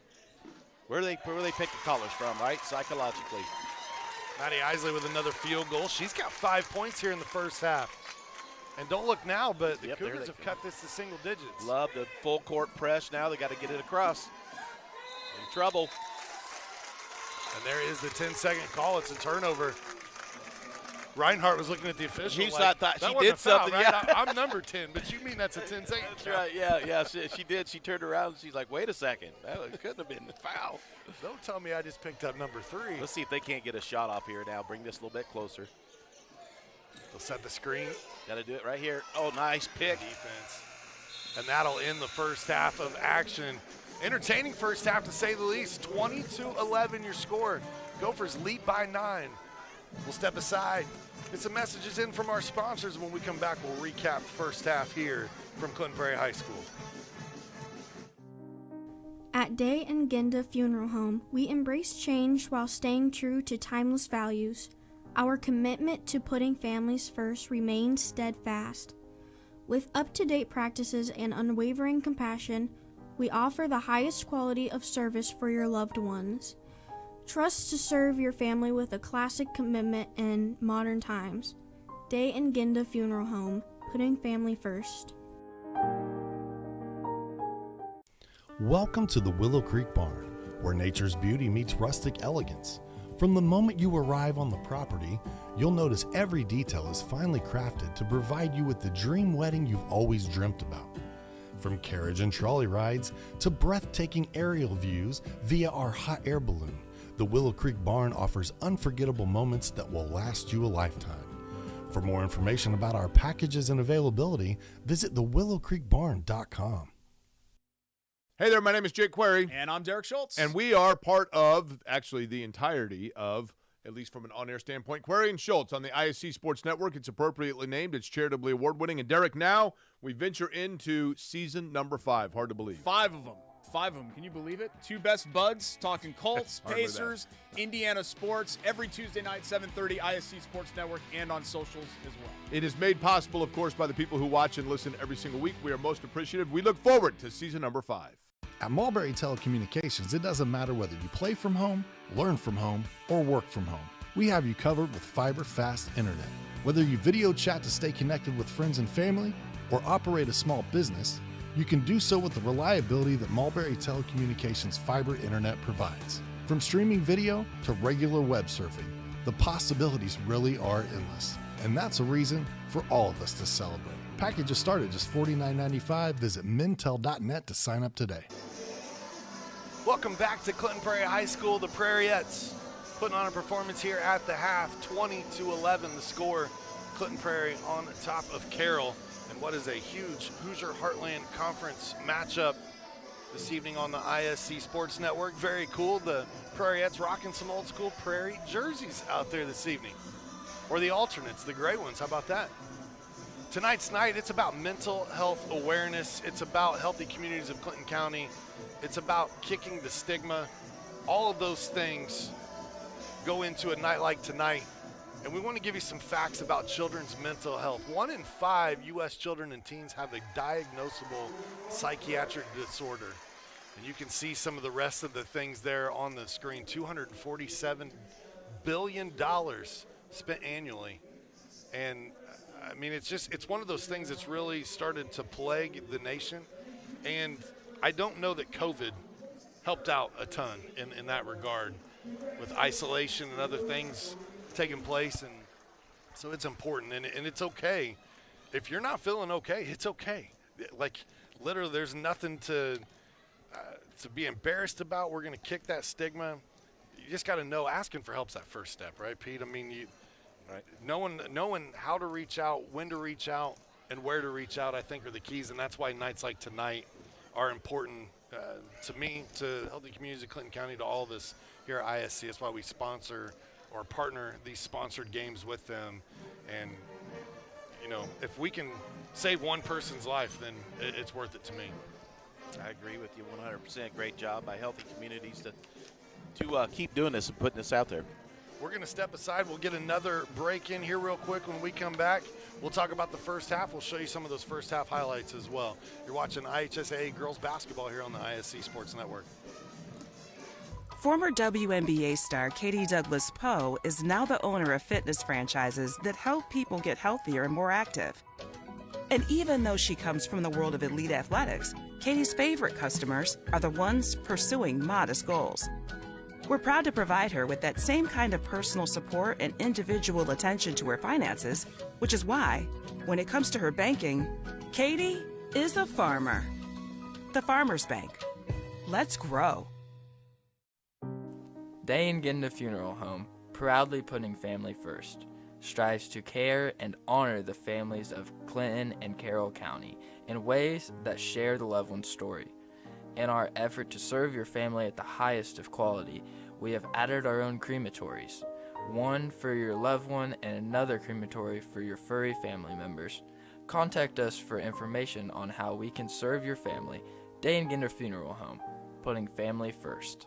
where they pick the colors from, right, psychologically. Maddie Isley with another field goal. She's got 5 points here in the first half. And don't look now, but the Cougars have cut this to single digits. Love the full court press now. They got to get it across. In trouble. And there is the 10-second call. It's a turnover. Reinhardt was looking at the official. She thought she wasn't did a foul, something. right? Yeah. I'm number 10, but you mean that's a 10-second That's right. Yeah. She did. She turned around and she's like, "Wait a second, that couldn't have been a foul." Don't tell me I just picked up number 3. Let's see if they can't get a shot off here now. Bring this a little bit closer. They'll set the screen. Got to do it right here. Oh, nice pick. Defense. And that'll end the first half of action. Entertaining first half, to say the least. 20-11 your score. Gophers lead by 9. We'll step aside. Get some messages in from our sponsors. When we come back, we'll recap the first half here from Clinton Prairie High School. At Day and Genda Funeral Home, we embrace change while staying true to timeless values. Our commitment to putting families first remains steadfast. With up-to-date practices and unwavering compassion, we offer the highest quality of service for your loved ones. Trust to serve your family with a classic commitment in modern times. Day and Genda Funeral Home, putting family first. Welcome to the Willow Creek Barn, where nature's beauty meets rustic elegance. From the moment you arrive on the property, you'll notice every detail is finely crafted to provide you with the dream wedding you've always dreamt about. From carriage and trolley rides to breathtaking aerial views via our hot air balloon, the Willow Creek Barn offers unforgettable moments that will last you a lifetime. For more information about our packages and availability, visit thewillowcreekbarn.com. Hey there, my name is Jake Query. And I'm Derek Schultz. And we are part of, actually the entirety of, at least from an on-air standpoint, Query and Schultz on the ISC Sports Network. It's appropriately named. It's charitably award-winning. And Derek, now we venture into season number 5. Hard to believe. 5 of them. 5 of them. Can you believe it? 2 best buds, talking Colts, Pacers, Indiana sports, every Tuesday night, 7:30, ISC Sports Network, and on socials as well. It is made possible, of course, by the people who watch and listen every single week. We are most appreciative. We look forward to season number 5. At Mulberry Telecommunications, it doesn't matter whether you play from home, learn from home, or work from home. We have you covered with fiber-fast internet. Whether you video chat to stay connected with friends and family, or operate a small business, you can do so with the reliability that Mulberry Telecommunications fiber internet provides. From streaming video to regular web surfing, the possibilities really are endless. And that's a reason for all of us to celebrate. Packages start at just $49.95. Visit mintel.net to sign up today. Welcome back to Clinton Prairie High School. The Prairiettes putting on a performance here at the half. 20-11 the score. Clinton Prairie on top of Carroll. And what is a huge Hoosier Heartland Conference matchup this evening on the ISC Sports Network. Very cool. The Prairiettes rocking some old school Prairie jerseys out there this evening. Or the alternates, the gray ones. How about that? Tonight's night, it's about mental health awareness. It's about healthy communities of Clinton County. It's about kicking the stigma. All of those things go into a night like tonight. And we want to give you some facts about children's mental health. 1 in 5 U.S. children and teens have a diagnosable psychiatric disorder. And you can see some of the rest of the things there on the screen. $247 billion spent annually. And I mean, it's one of those things that's really started to plague the nation. And I don't know that COVID helped out a ton in that regard with isolation and other things taking place. And so it's important, and it's okay. If you're not feeling okay, it's okay. Like, literally, there's nothing to be embarrassed about. We're going to kick that stigma. You just got to know asking for help's that first step, right, Pete? I mean, knowing how to reach out, when to reach out, and where to reach out, I think, are the keys. And that's why nights like tonight are important to me, to Healthy Communities of Clinton County, to all of us here at ISC. That's why we sponsor or partner these sponsored games with them. And, you know, if we can save one person's life, then it's worth it to me. I agree with you 100%. Great job by Healthy Communities to keep doing this and putting this out there. We're going to step aside. We'll get another break in here real quick. When we come back, we'll talk about the first half. We'll show you some of those first half highlights as well. You're watching IHSAA girls basketball here on the ISC Sports Network. Former WNBA star Katie Douglas Poe is now the owner of fitness franchises that help people get healthier and more active. And even though she comes from the world of elite athletics, Katie's favorite customers are the ones pursuing modest goals. We're proud to provide her with that same kind of personal support and individual attention to her finances, which is why, when it comes to her banking, Katie is a farmer. The Farmers Bank. Let's grow. Day and Ginda Funeral Home, proudly putting family first, strives to care and honor the families of Clinton and Carroll County in ways that share the loved one's story. In our effort to serve your family at the highest of quality, we have added our own crematories, one for your loved one and another crematory for your furry family members. Contact us for information on how we can serve your family. Day and Ginda Funeral Home, putting family first.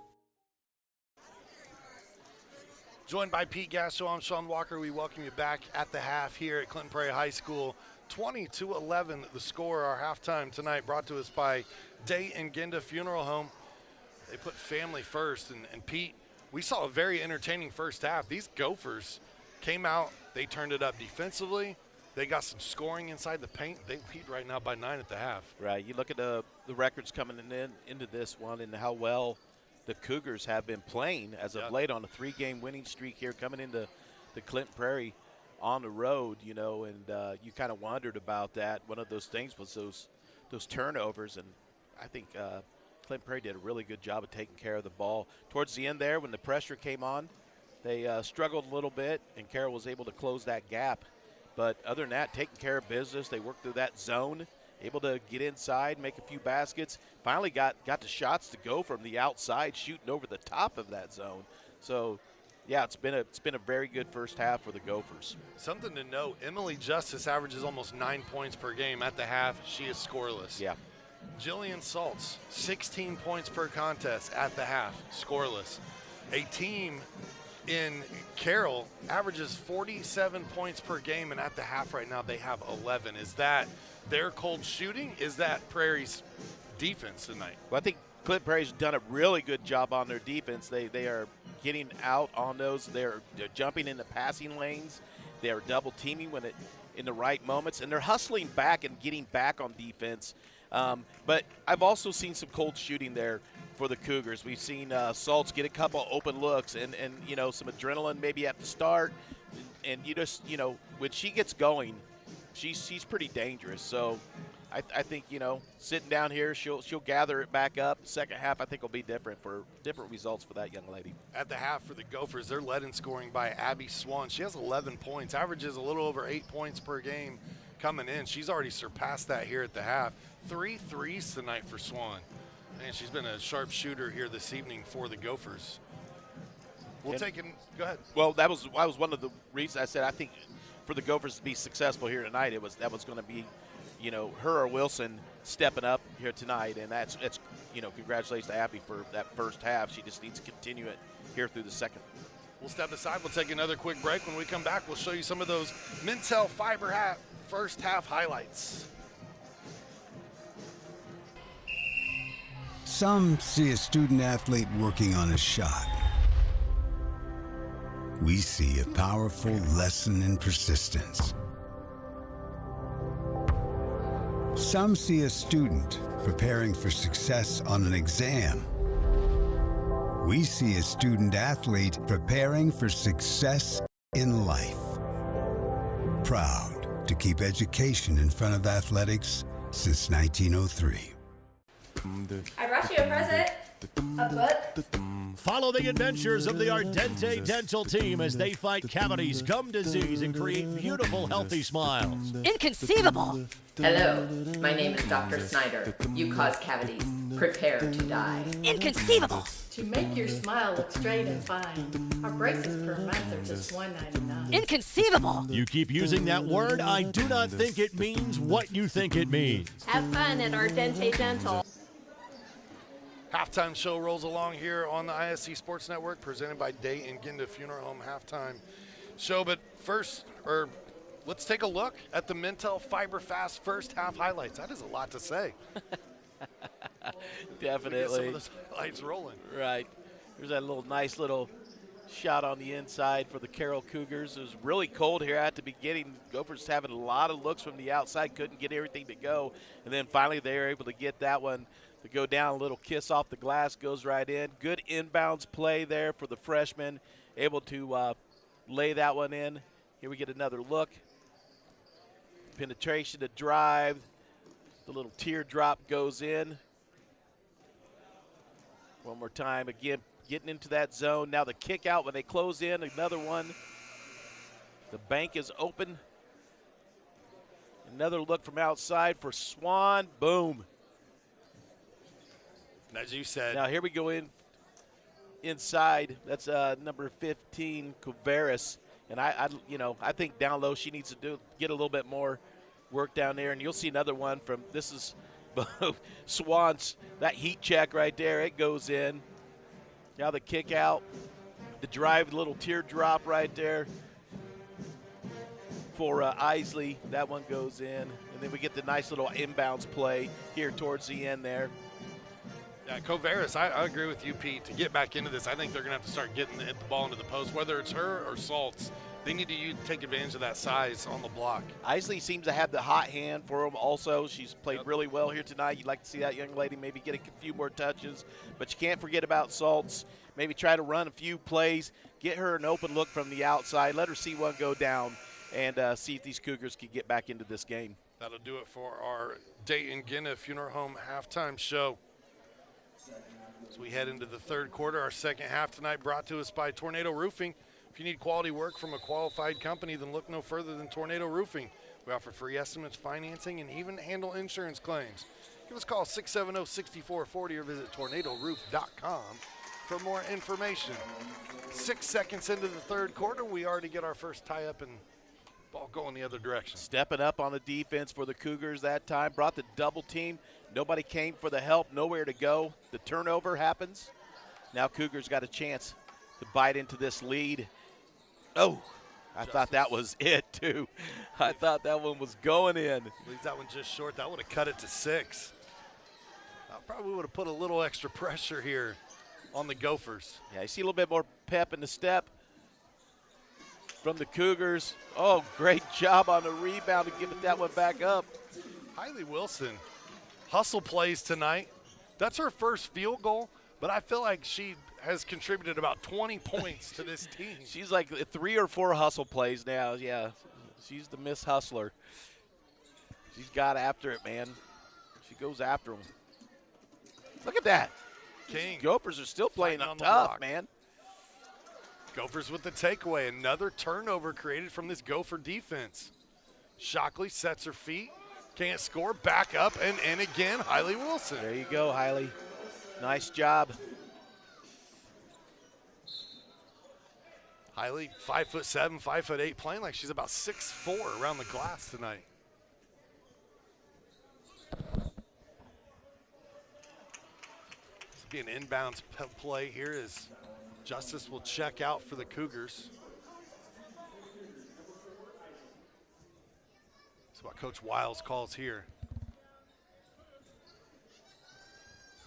Joined by Pete Gasso, I'm Sean Walker. We welcome you back at the half here at Clinton Prairie High School. 20-11 the score, our halftime tonight, brought to us by Day and Ginda Funeral Home. They put family first, and Pete, we saw a very entertaining first half. These Gophers came out, they turned it up defensively. They got some scoring inside the paint. They lead right now by 9 at the half. Right, you look at the records coming into this one and how well the Cougars have been playing as of late on a 3-game winning streak here coming into the Clinton Prairie on the road, you know, and you kind of wondered about that. One of those things was those turnovers, and I think Clinton Prairie did a really good job of taking care of the ball. Towards the end there, when the pressure came on, they struggled a little bit, and Carroll was able to close that gap. But other than that, taking care of business, they worked through that zone, able to get inside, make a few baskets. Finally got the shots to go from the outside, shooting over the top of that zone. So, yeah, it's been a very good first half for the Gophers. Something to note, Emily Justice averages almost 9 points per game at the half. She is scoreless. Yeah. Jillian Saltz, 16 points per contest at the half, scoreless. A team in Carroll averages 47 points per game, and at the half right now they have 11. Is that their cold shooting? Is that Prairie's defense tonight? Well, I think Clinton Prairie's done a really good job on their defense. They are getting out on those. They're jumping in the passing lanes. They are double teaming when in the right moments, and they're hustling back and getting back on defense. But I've also seen some cold shooting there for the Cougars. We've seen Saltz get a couple open looks and you know, some adrenaline maybe at the start. And you just, you know, when she gets going, she's pretty dangerous. So I think, you know, sitting down here, she'll gather it back up. Second half, I think, will be different results for that young lady. At the half for the Gophers, they're led in scoring by Abby Swan. She has 11 points, averages a little over 8 points per game coming in. She's already surpassed that here at the half. 3 threes tonight for Swan. And she's been a sharp shooter here this evening for the Gophers. Go ahead. Well, that was one of the reasons I said I think for the Gophers to be successful here tonight, that was going to be, you know, her or Wilson stepping up here tonight, and that's you know, congratulations to Abby for that first half. She just needs to continue it here through the second. We'll step aside. We'll take another quick break. When we come back, we'll show you some of those Mintel Fiber first half highlights. Some see a student athlete working on a shot. We see a powerful lesson in persistence. Some see a student preparing for success on an exam. We see a student athlete preparing for success in life. Proud to keep education in front of athletics since 1903. I brought you a present. A book. Follow the adventures of the Ardente Dental team as they fight cavities, gum disease, and create beautiful, healthy smiles. Inconceivable. Hello, my name is Dr. Snyder. You cause cavities. Prepare to die. Inconceivable. To make your smile look straight and fine, our braces per month are just $1.99. Inconceivable. You keep using that word, I do not think it means what you think it means. Have fun at Ardente Dental. Halftime show rolls along here on the ISC Sports Network, presented by Day and Ginda Funeral Home halftime show. But first, let's take a look at the Mintel Fiber Fast first half highlights. That is a lot to say. Definitely. Get some of those highlights rolling. Right. There's that nice little shot on the inside for the Carroll Cougars. It was really cold here at the beginning. Gophers having a lot of looks from the outside, couldn't get everything to go. And then finally they were able to get that one to go down. A little kiss off the glass, goes right in. Good inbounds play there for the freshman, able to lay that one in. Here we get another look. Penetration to drive. The little teardrop goes in. One more time, again, getting into that zone. Now the kick out when they close in, another one. The bank is open. Another look from outside for Swan. Boom. As you said. Now here we go inside. That's number 15, Cuveras. And I think down low she needs to get a little bit more work down there. And you'll see another one from, this is Swan's, that heat check right there. It goes in. Now the kick out, the drive, little teardrop right there for Isley. That one goes in. And then we get the nice little inbounds play here towards the end there. Yeah, Coveras, I agree with you, Pete. To get back into this, I think they're going to have to start getting the ball into the post, whether it's her or Saltz. They need to take advantage of that size on the block. Isley seems to have the hot hand for him also. She's played really well here tonight. You'd like to see that young lady maybe get a few more touches, but you can't forget about Saltz. Maybe try to run a few plays, get her an open look from the outside, let her see one go down, and see if these Cougars can get back into this game. That'll do it for our Dayton-Ginna Funeral Home halftime show. As we head into the third quarter, our second half tonight brought to us by Tornado Roofing. If you need quality work from a qualified company, then look no further than Tornado Roofing. We offer free estimates, financing, and even handle insurance claims. Give us a call 670-6440 or visit tornadoroof.com for more information. 6 seconds into the third quarter, we already get our first tie-up and ball going the other direction. Stepping up on the defense for the Cougars that time. Brought the double team. Nobody came for the help. Nowhere to go. The turnover happens. Now Cougars got a chance to bite into this lead. Oh, I thought that was it, too. I thought that one was going in. Leaves that one just short. That would have cut it to 6. I probably would have put a little extra pressure here on the Gophers. Yeah, you see a little bit more pep in the step from the Cougars. Oh, great job on the rebound to give that one back up. Hailey Wilson, hustle plays tonight. That's her first field goal, but I feel like she has contributed about 20 points to this team. She's like 3 or 4 hustle plays now. Yeah, she's the Miss Hustler. She's got after it, man. She goes after them. Look at that. King. These Gophers are still playing on the tough, block. man. Gophers with the takeaway. Another turnover created from this Gopher defense. Shockley sets her feet. Can't score. Back up and in again. Hailey Wilson. There you go, Hailey. Nice job. Hailey, 5'7", 5'8", playing like she's about 6'4" around the glass tonight. This will be an inbounds play here as Justice will check out for the Cougars. That's what Coach Wiles calls here.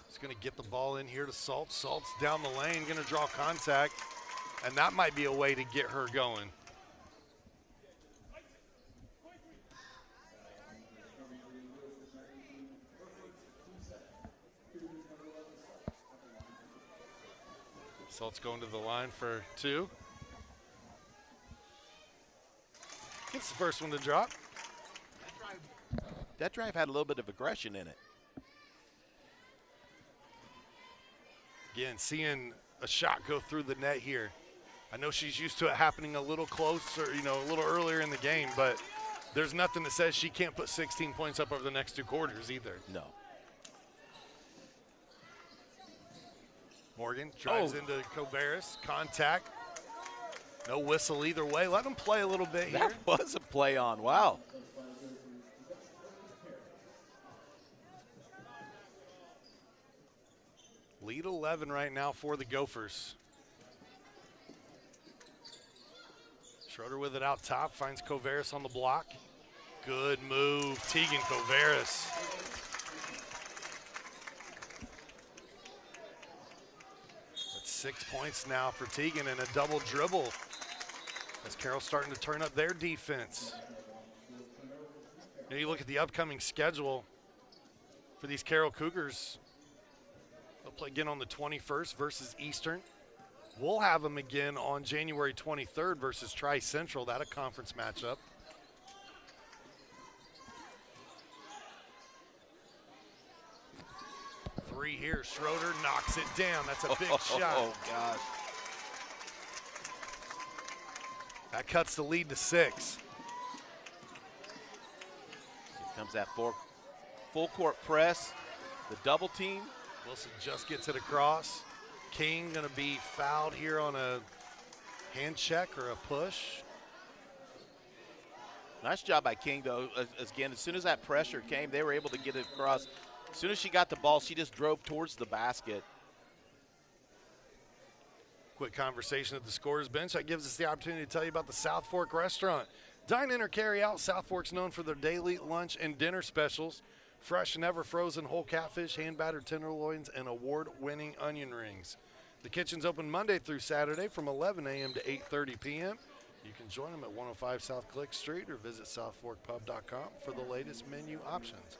He's going to get the ball in here to Saltz. Saltz down the lane, going to draw contact. And that might be a way to get her going. Saltz going to the line for 2. Gets the first one to drop. That drive had a little bit of aggression in it. Again, seeing a shot go through the net here. I know she's used to it happening a little closer, a little earlier in the game, but there's nothing that says she can't put 16 points up over the next 2 quarters either. No. Morgan drives into Coveras, contact. No whistle either way. Let them play a little bit here. That was a play on, wow. Lead 11 right now for the Gophers. Schroeder with it out top, finds Coveras on the block. Good move, Tegan Coveras. That's 6 points now for Tegan and a double dribble as Carroll's starting to turn up their defense. You look at the upcoming schedule for these Carroll Cougars. They'll play again on the 21st versus Eastern. We'll have them again on January 23rd versus Tri-Central. That a conference matchup. Three here. Schroeder knocks it down. That's a big shot. Oh, gosh. That cuts the lead to 6. Here comes that full court press. The double team. Wilson just gets it across. King going to be fouled here on a hand check or a push. Nice job by King, though. Again, as soon as that pressure came, they were able to get it across. As soon as she got the ball, she just drove towards the basket. Quick conversation at the scorer's bench. That gives us the opportunity to tell you about the South Fork restaurant. Dine in or carry out. South Fork's known for their daily lunch and dinner specials. Fresh, never frozen whole catfish, hand-battered tenderloins, and award-winning onion rings. The kitchen's open Monday through Saturday from 11 a.m. to 8:30 p.m. You can join them at 105 South Click Street or visit southforkpub.com for the latest menu options.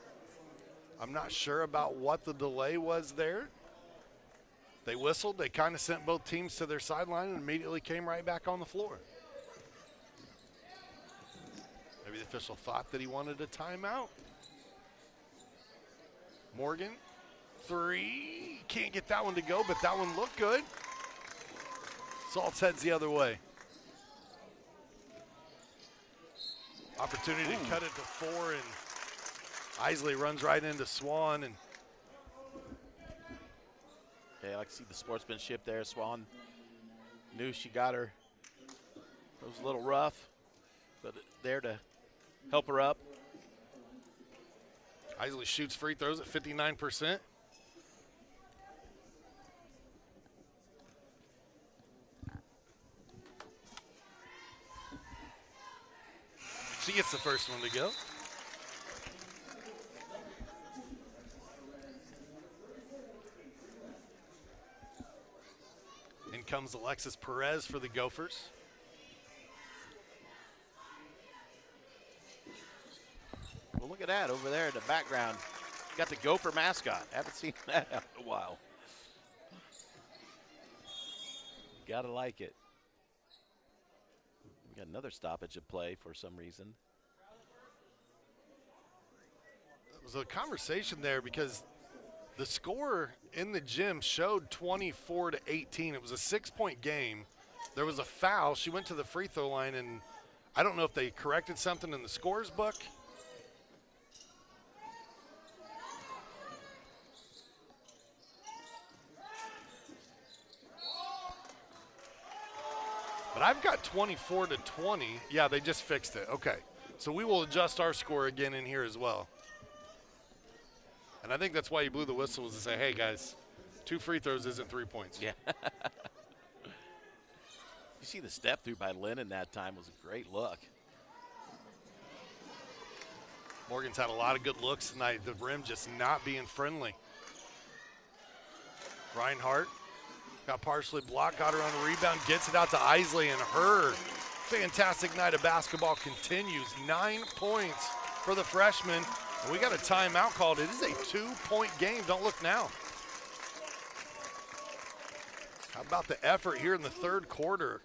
I'm not sure about what the delay was there. They whistled. They kind of sent both teams to their sideline and immediately came right back on the floor. Maybe the official thought that he wanted a timeout. Morgan, 3. Can't get that one to go, but that one looked good. Salt's heads the other way. Opportunity to cut it to 4, and Isley runs right into Swan. And okay, I like to see the sportsmanship there. Swan knew she got her. It was a little rough, but there to help her up. Isley shoots free throws at 59%. She gets the first one to go. In comes Alexis Perez for the Gophers. Well, look at that over there in the background. Got the Gopher mascot. Haven't seen that in a while. Gotta like it. We got another stoppage at play for some reason. It was a conversation there because the score in the gym showed 24-18. It was a 6-point game. There was a foul. She went to the free throw line, and I don't know if they corrected something in the scores book. But I've got 24-20. Yeah, they just fixed it. Okay. So we will adjust our score again in here as well. And I think that's why you blew the whistle, was to say, hey, guys, 2 free throws isn't 3 points. Yeah. You see the step through by Lennon that time was a great look. Morgan's had a lot of good looks tonight. The rim just not being friendly. Reinhardt got partially blocked, got her on a rebound, gets it out to Isley, and her fantastic night of basketball continues. 9 points for the freshman. And we got a timeout called. It is a 2-point game. Don't look now. How about the effort here in the third quarter?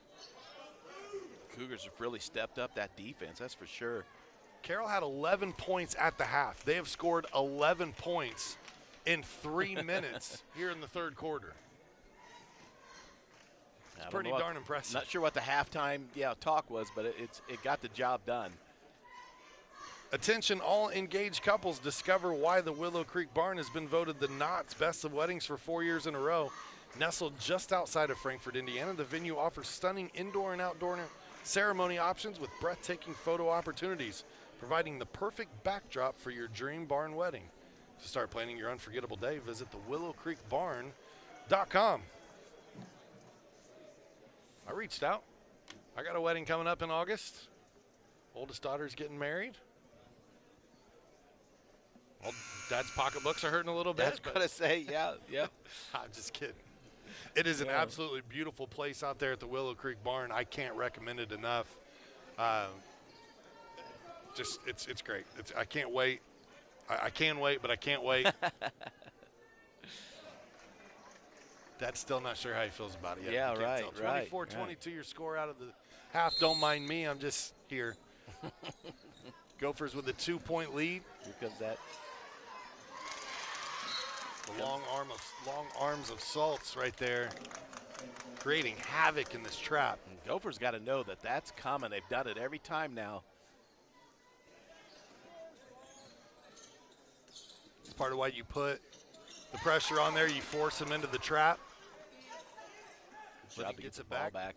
Cougars have really stepped up that defense, that's for sure. Carroll had 11 points at the half. They have scored 11 points in 3 minutes here in the third quarter. It's pretty darn impressive. Not sure what the halftime talk was, but it got the job done. Attention, all engaged couples, discover why the Willow Creek Barn has been voted the Knott's Best of Weddings for 4 years in a row. Nestled just outside of Frankfort, Indiana, the venue offers stunning indoor and outdoor ceremony options with breathtaking photo opportunities, providing the perfect backdrop for your dream barn wedding. To start planning your unforgettable day, visit thewillowcreekbarn.com. I reached out. I got a wedding coming up in August. Oldest daughter's getting married. Well, Dad's pocketbooks are hurting a little bit. That's going to say, yeah. I'm just kidding. It is an absolutely beautiful place out there at the Willow Creek Barn. I can't recommend it enough. It's great. I can't wait. I can wait, but I can't wait. Dad's still not sure how he feels about it yet. Yeah, You can't right, tell. right. 24-22 your score out of the half. Don't mind me. I'm just here. Gophers with a 2-point lead. Here comes that. The long arms of Salts right there, creating havoc in this trap. And Gophers got to know that that's coming. They've done it every time now. It's part of why you put the pressure on there. You force them into the trap. But he gets it back.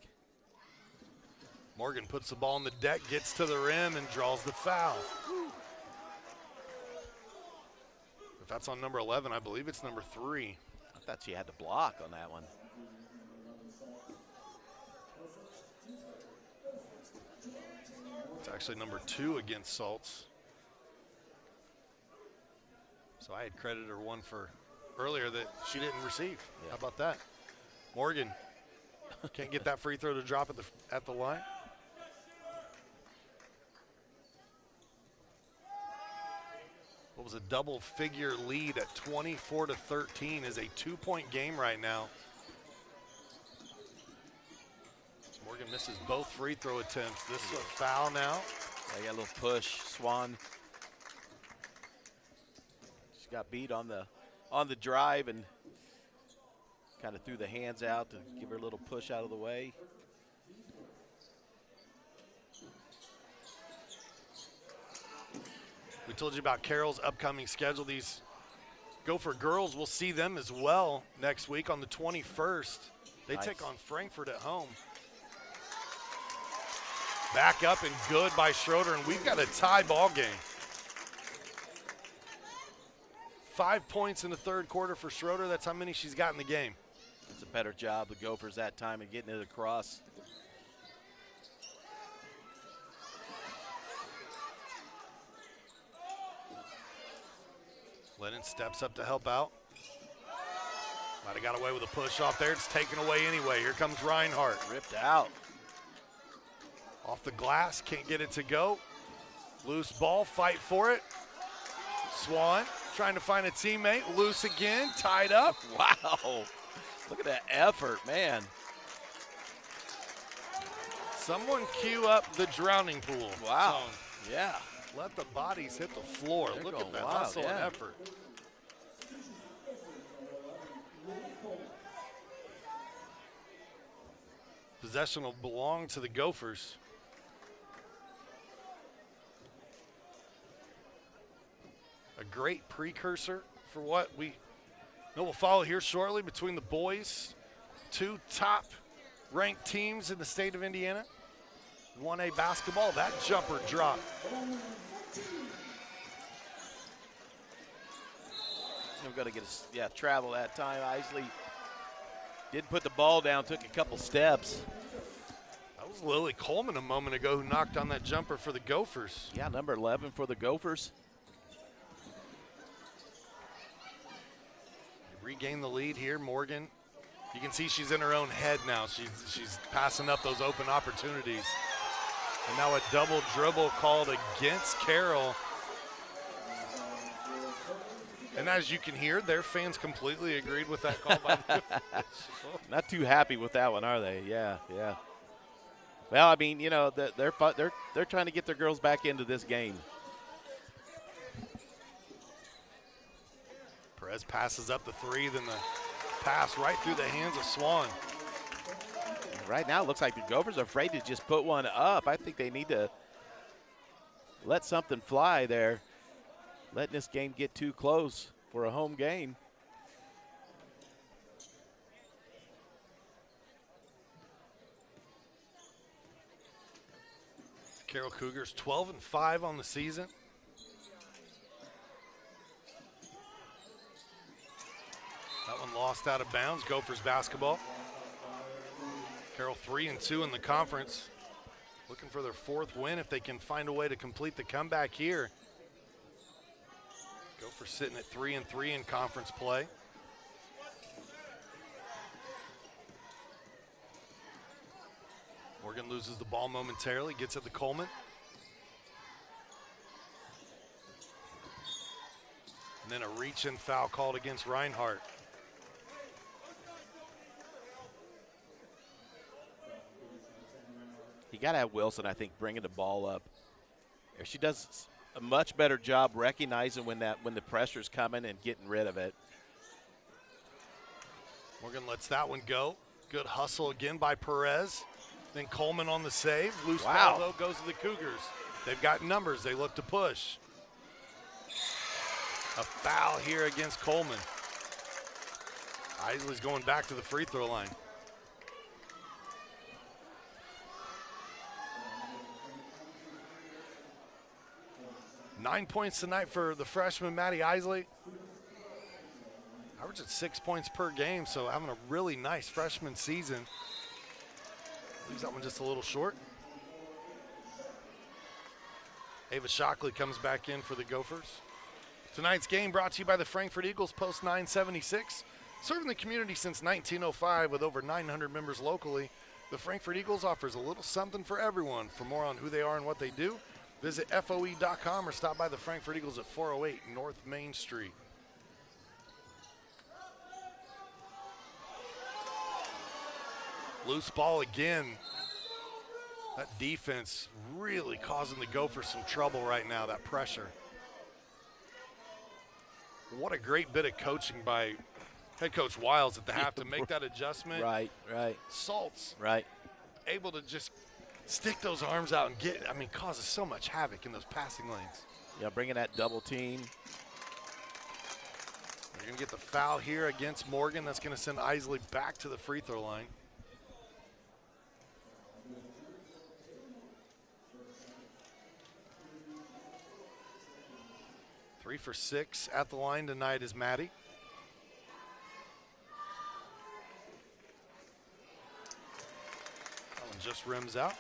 Morgan puts the ball on the deck, gets to the rim, and draws the foul. If that's on number 11, I believe it's number 3. I thought she had to block on that one. It's actually number 2 against Salts. So I had credited her one for earlier that she didn't receive. Yeah. How about that? Morgan can't get that free throw to drop at the line. What was a double-figure lead at 24-13 is a 2-point game right now. So Morgan misses both free throw attempts. This is a foul now. They got a little push. Swan. She got beat on the drive and kind of threw the hands out to give her a little push out of the way. We told you about Carroll's upcoming schedule. These Gopher girls, we'll see them as well next week on the 21st. They take on Frankfurt at home. Back up and good by Schroeder, and we've got a tie ball game. 5 points in the third quarter for Schroeder. That's how many she's got in the game. It's a better job the Gophers that time of getting it across. Lennon steps up to help out. Might have got away with a push off there. It's taken away anyway. Here comes Reinhardt. Ripped out. Off the glass, can't get it to go. Loose ball, fight for it. Swan trying to find a teammate. Loose again, tied up. Wow. Look at that effort, man. Someone cue up the drowning pool. Wow. Yeah. Let the bodies hit the floor. They're Look at that wild, hustle and yeah. effort. Possession will belong to the Gophers. A great precursor for what we know will follow here shortly between the boys. 2 top-ranked teams in the state of Indiana. 1A basketball, that jumper drop. We've got to get travel that time. Isley did put the ball down, took a couple steps. That was Lily Coleman a moment ago who knocked on that jumper for the Gophers. Yeah, number 11 for the Gophers. They regain the lead here, Morgan. You can see she's in her own head now. She's passing up those open opportunities. And now a double dribble called against Carroll. And as you can hear, their fans completely agreed with that call by the Not too happy with that one, are they? Yeah, yeah. Well, I mean, you know, they're trying to get their girls back into this game. Perez passes up the 3, then the pass right through the hands of Swan. Right now, it looks like the Gophers are afraid to just put one up. I think they need to let something fly there. Letting this game get too close for a home game. Carroll Cougars 12-5 on the season. That one lost out of bounds. Gophers basketball. Carroll 3-2 in the conference. Looking for their 4th win if they can find a way to complete the comeback here. Gophers sitting at 3-3 in conference play. Morgan loses the ball momentarily, gets at the Coleman. And then a reach-in foul called against Reinhardt. got to have Wilson, I think, bringing the ball up. She does a much better job recognizing when the pressure's coming and getting rid of it. Morgan lets that one go. Good hustle again by Perez. Then Coleman on the save. Loose ball, though, goes to the Cougars. They've got numbers. They look to push. A foul here against Coleman. Isley's going back to the free throw line. Nine points tonight for the freshman, Maddie Isley. Averaging 6 points per game, so having a really nice freshman season. Leaves that one just a little short. Ava Shockley comes back in for the Gophers. Tonight's game brought to you by the Frankfort Eagles, Post 976. Serving the community since 1905 with over 900 members locally, the Frankfort Eagles offers a little something for everyone. For more on who they are and what they do, visit FOE.com or stop by the Frankfort Eagles at 408 North Main Street. Loose ball again. That defense really causing the Gophers some trouble right now, that pressure. What a great bit of coaching by head coach Wiles at the half to make that adjustment. Right. Salts. Right. Able to just stick those arms out and causes so much havoc in those passing lanes. Yeah, bringing that double team. You're going to get the foul here against Morgan. That's going to send Isley back to the free throw line. Three for 6 at the line tonight is Maddie. That one just rims out.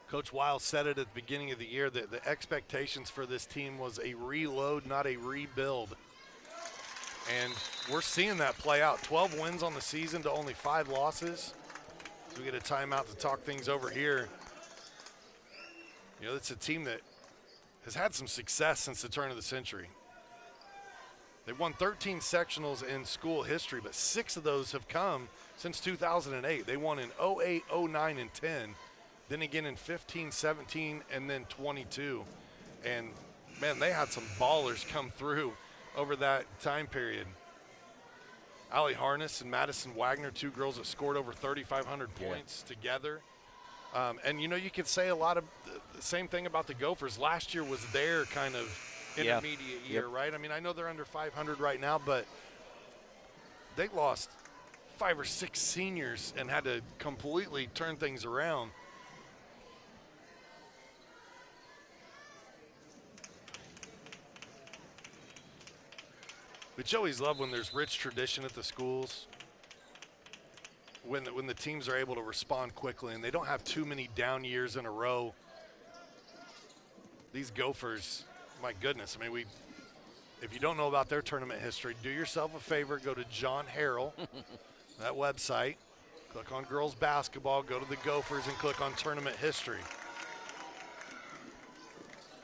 Coach Wiles said it at the beginning of the year that the expectations for this team was a reload, not a rebuild. And we're seeing that play out. 12 wins on the season to only 5 losses. So we get a timeout to talk things over here. You know, it's a team that has had some success since the turn of the century. They've won 13 sectionals in school history, but 6 of those have come since 2008. They won in 08, 09, and 10. Then again in 15, 17, and then 22. And, man, they had some ballers come through over that time period. Allie Harness and Madison Wagner, 2 girls that scored over 3,500 points together. And, you know, you could say a lot of the same thing about the Gophers. Last year was their kind of intermediate year, right? I mean, I know they're under 500 right now, but they lost 5 or 6 seniors and had to completely turn things around. But you always love when there's rich tradition at the schools, when the teams are able to respond quickly and they don't have too many down years in a row. These Gophers, my goodness, I mean, if you don't know about their tournament history, do yourself a favor, go to John Harrell, that website, click on girls basketball, go to the Gophers and click on tournament history.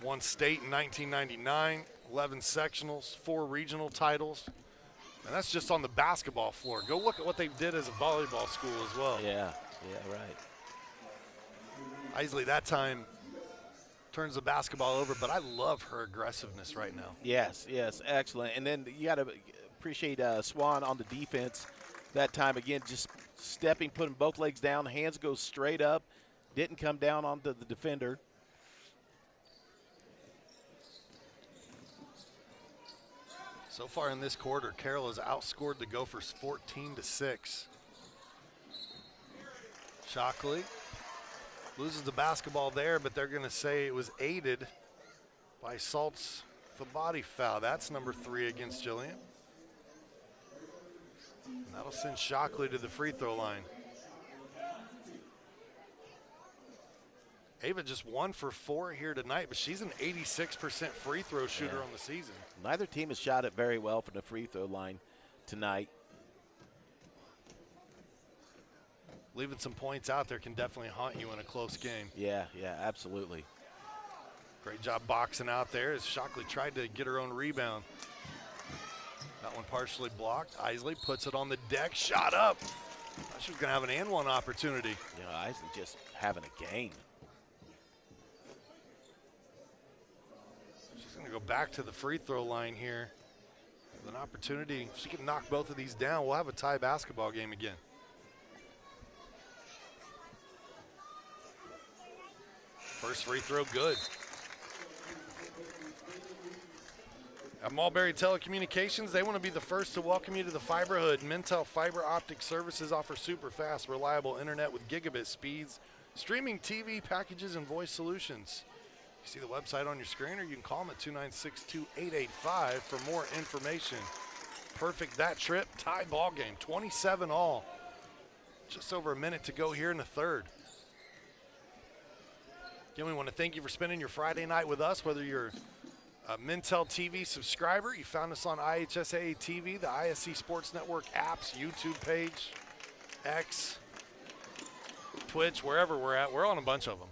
Won state in 1999. 11 sectionals, 4 regional titles, and that's just on the basketball floor. Go look at what they did as a volleyball school as well. Yeah, right. Isley that time turns the basketball over, but I love her aggressiveness right now. Yes, excellent. And then you got to appreciate Swan on the defense that time. Again, just stepping, putting both legs down, hands go straight up, didn't come down onto the defender. So far in this quarter, Carroll has outscored the Gophers 14-6. Shockley loses the basketball there, but they're going to say it was aided by Salt's the body foul. That's number 3 against Jillian. And that'll send Shockley to the free throw line. Ava just 1 for 4 here tonight, but she's an 86% free throw shooter on the season. Neither team has shot it very well from the free throw line tonight. Leaving some points out there can definitely haunt you in a close game. Yeah, absolutely. Great job boxing out there as Shockley tried to get her own rebound. That one partially blocked. Isley puts it on the deck, shot up. Thought she was going to have an and one opportunity. Yeah, Isley just having a game. She's going to go back to the free throw line here. With an opportunity. If she can knock both of these down, we'll have a tie basketball game again. First free throw, good. At Mulberry Telecommunications, they want to be the first to welcome you to the fiberhood. Mintel Fiber Optic Services offer super fast, reliable internet with gigabit speeds, streaming TV packages, and voice solutions. You see the website on your screen, or you can call them at 296-2885 for more information. Perfect that trip. Tie ball game, 27 all. Just over a minute to go here in the third. Again, we want to thank you for spending your Friday night with us, whether you're a Mintel TV subscriber, you found us on IHSAA TV, the ISC Sports Network apps, YouTube page, X, Twitch, wherever we're at. We're on a bunch of them.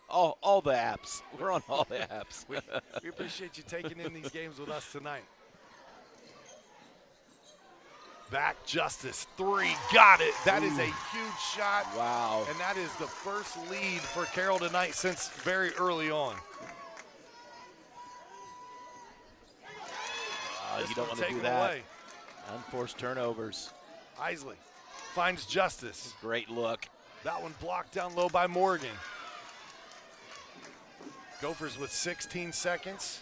all the apps. We're on all the apps. We appreciate you taking in these games with us tonight. Back Justice, three, got it. That is a huge shot. Wow. And that is the first lead for Carroll tonight since very early on. You don't want to do that. Away. Unforced turnovers. Isley finds Justice. Great look. That one blocked down low by Morgan. Gophers with 16 seconds.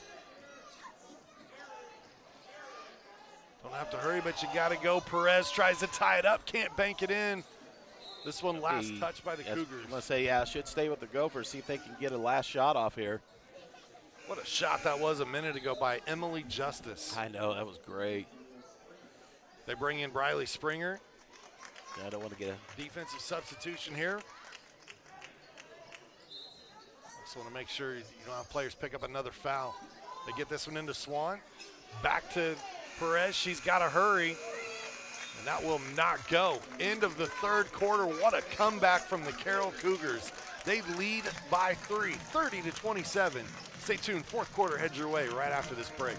Don't have to hurry, but you got to go. Perez tries to tie it up, can't bank it in. This one last touch by the Cougars. I'm going to say, yeah, should stay with the Gophers, see if they can get a last shot off here. What a shot that was a minute ago by Emily Justice. I know, that was great. They bring in Briley Springer. I don't want to get a defensive substitution here. Just want to make sure you don't have players pick up another foul. They get this one into Swan. Back to Perez. She's got to hurry. And that will not go. End of the third quarter. What a comeback from the Carroll Cougars. They lead by 3, 30-27. Stay tuned. Fourth quarter heads your way right after this break.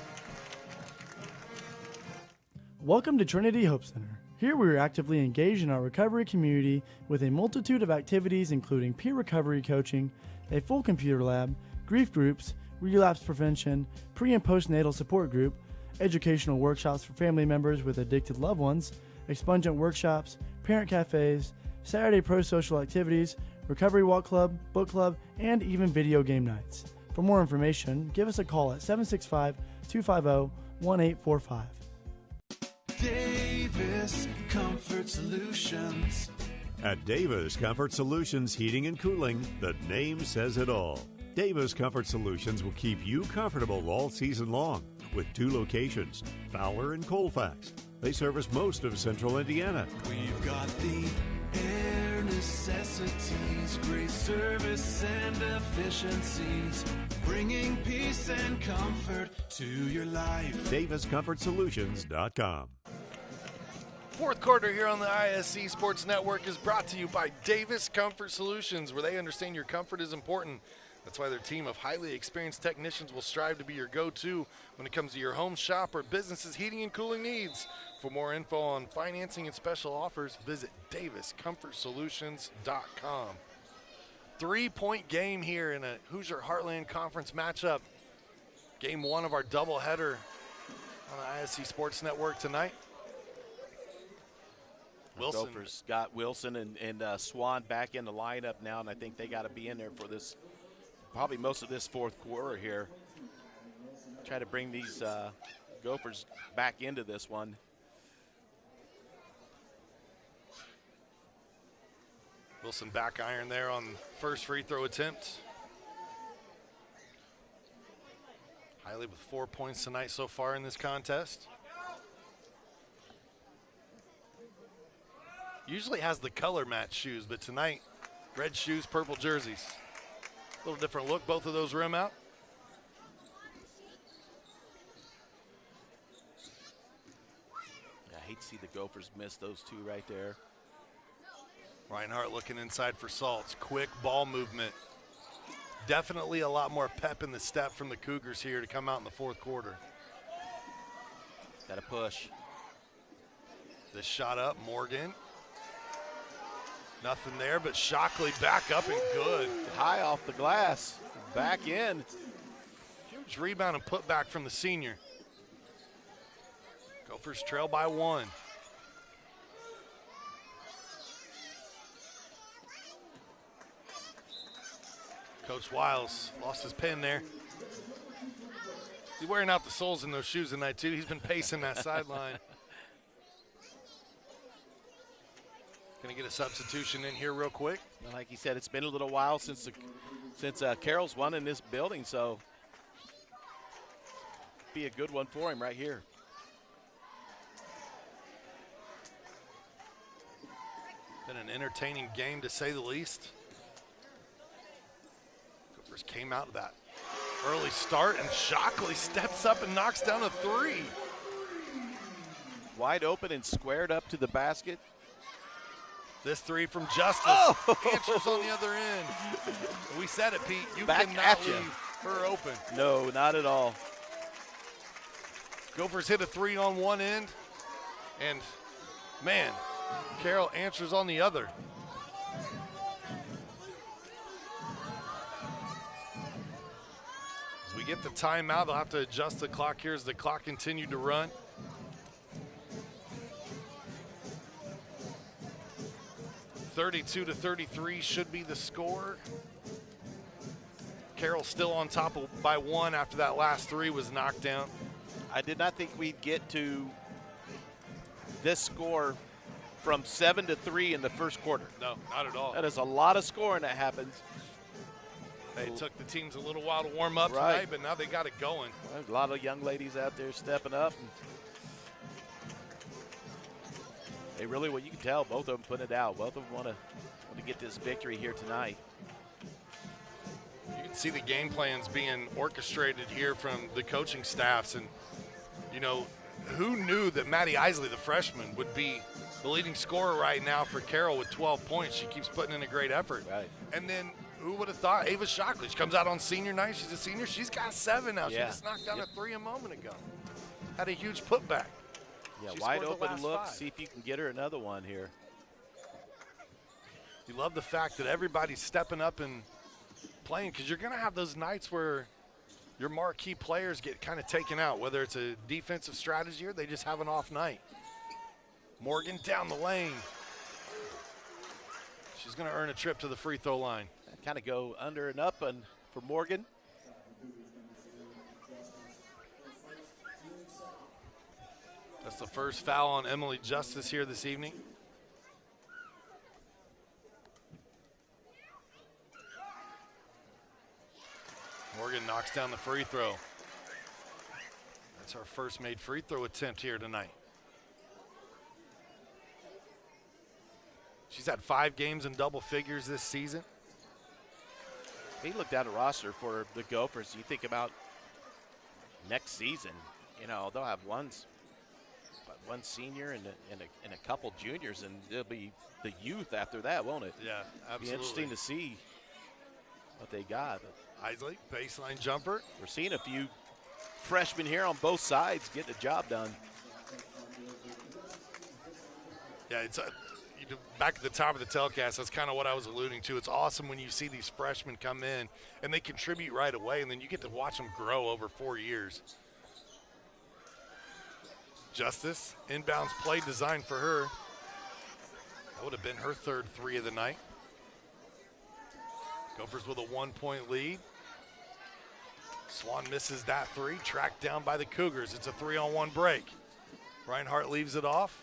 Welcome to Trinity Hope Center. Here we are actively engaged in our recovery community with a multitude of activities including peer recovery coaching, a full computer lab, grief groups, relapse prevention, pre- and postnatal support group, educational workshops for family members with addicted loved ones, expungent workshops, parent cafes, Saturday pro-social activities, recovery walk club, book club, and even video game nights. For more information, give us a call at 765-250-1845. Davis Comfort Solutions. At Davis Comfort Solutions Heating and Cooling, the name says it all. Davis Comfort Solutions will keep you comfortable all season long with 2 locations, Fowler and Colfax. They service most of central Indiana. We've got the air necessities, great service and efficiencies, bringing peace and comfort to your life. DavisComfortSolutions.com. Fourth quarter here on the ISC Sports Network is brought to you by Davis Comfort Solutions, where they understand your comfort is important. That's why their team of highly experienced technicians will strive to be your go-to when it comes to your home, shop, or business's heating and cooling needs. For more info on financing and special offers, visit DavisComfortSolutions.com. 3-point game here in a Hoosier Heartland Conference matchup. Game 1 of our doubleheader on the ISC Sports Network tonight. Wilson. Gophers got Wilson and Swan back in the lineup now, and I think they got to be in there for this, probably most of this fourth quarter here. Try to bring these Gophers back into this one. Wilson back iron there on first free throw attempt. Hiley with 4 points tonight so far in this contest. Usually has the color match shoes, but tonight, red shoes, purple jerseys. A little different look, both of those rim out. I hate to see the Gophers miss those two right there. Reinhardt looking inside for Salts. Quick ball movement. Definitely a lot more pep in the step from the Cougars here to come out in the fourth quarter. Got to push. This shot up, Morgan. Nothing there, but Shockley back up and good. High off the glass, back in. Huge rebound and put back from the senior. Gophers trail by 1. Coach Wiles lost his pen there. He's wearing out the soles in those shoes tonight, too. He's been pacing that sideline. Going to get a substitution in here real quick. Like he said, it's been a little while since Carroll's won in this building, so be a good one for him right here. Been an entertaining game, to say the least. Gophers came out of that early start, and Shockley steps up and knocks down a 3. Wide open and squared up to the basket. This 3 from Justice. Answers on the other end. We said it, Pete. You Back cannot at you. leave her open. No, not at all. Gophers hit a 3 on one end, and man, Carroll answers on the other. As we get the timeout, they'll have to adjust the clock here as the clock continued to run. (32-33) should be the score. Carroll still on top by 1 after that last 3 was knocked down. I did not think we'd get to this score from 7-3 in the first quarter. No, not at all. That is a lot of scoring that happens. It took the teams a little while to warm up Right. tonight, but now they got it going. There's a lot of young ladies out there stepping up. And they really, what you can tell, both of them put it out. Both of them want to get this victory here tonight. You can see the game plans being orchestrated here from the coaching staffs. And, you know, who knew that Maddie Isley, the freshman, would be the leading scorer right now for Carroll with 12 points. She keeps putting in a great effort. Right. And then who would have thought Ava Shockley, she comes out on senior night. She's a senior. She's got 7 now. Yeah. She just knocked down a 3 a moment ago. Had a huge putback. Yeah, She wide scored the open last look. 5. See if you can get her another one here. You love the fact that everybody's stepping up and playing, because you're going to have those nights where your marquee players get kind of taken out, whether it's a defensive strategy or they just have an off night. Morgan down the lane. She's going to earn a trip to the free throw line. Kind of go under and up and for Morgan. That's the first foul on Emily Justice here this evening. Morgan knocks down the free throw. That's our first made free throw attempt here tonight. She's had 5 games in double figures this season. He looked at a roster for the Gophers. You think about next season, you know, they'll have one senior and a couple juniors, and there'll be the youth after that, won't it? Yeah, absolutely. Be interesting to see what they got. Isley, baseline jumper. We're seeing a few freshmen here on both sides getting the job done. Yeah, it's back at the top of the telecast, that's kind of what I was alluding to. It's awesome when you see these freshmen come in and they contribute right away, and then you get to watch them grow over 4 years. Justice, inbounds play designed for her. That would have been her 3rd 3 of the night. Gophers with a 1-point lead. Swan misses that 3, tracked down by the Cougars. It's a 3-on-1 break. Reinhardt leaves it off.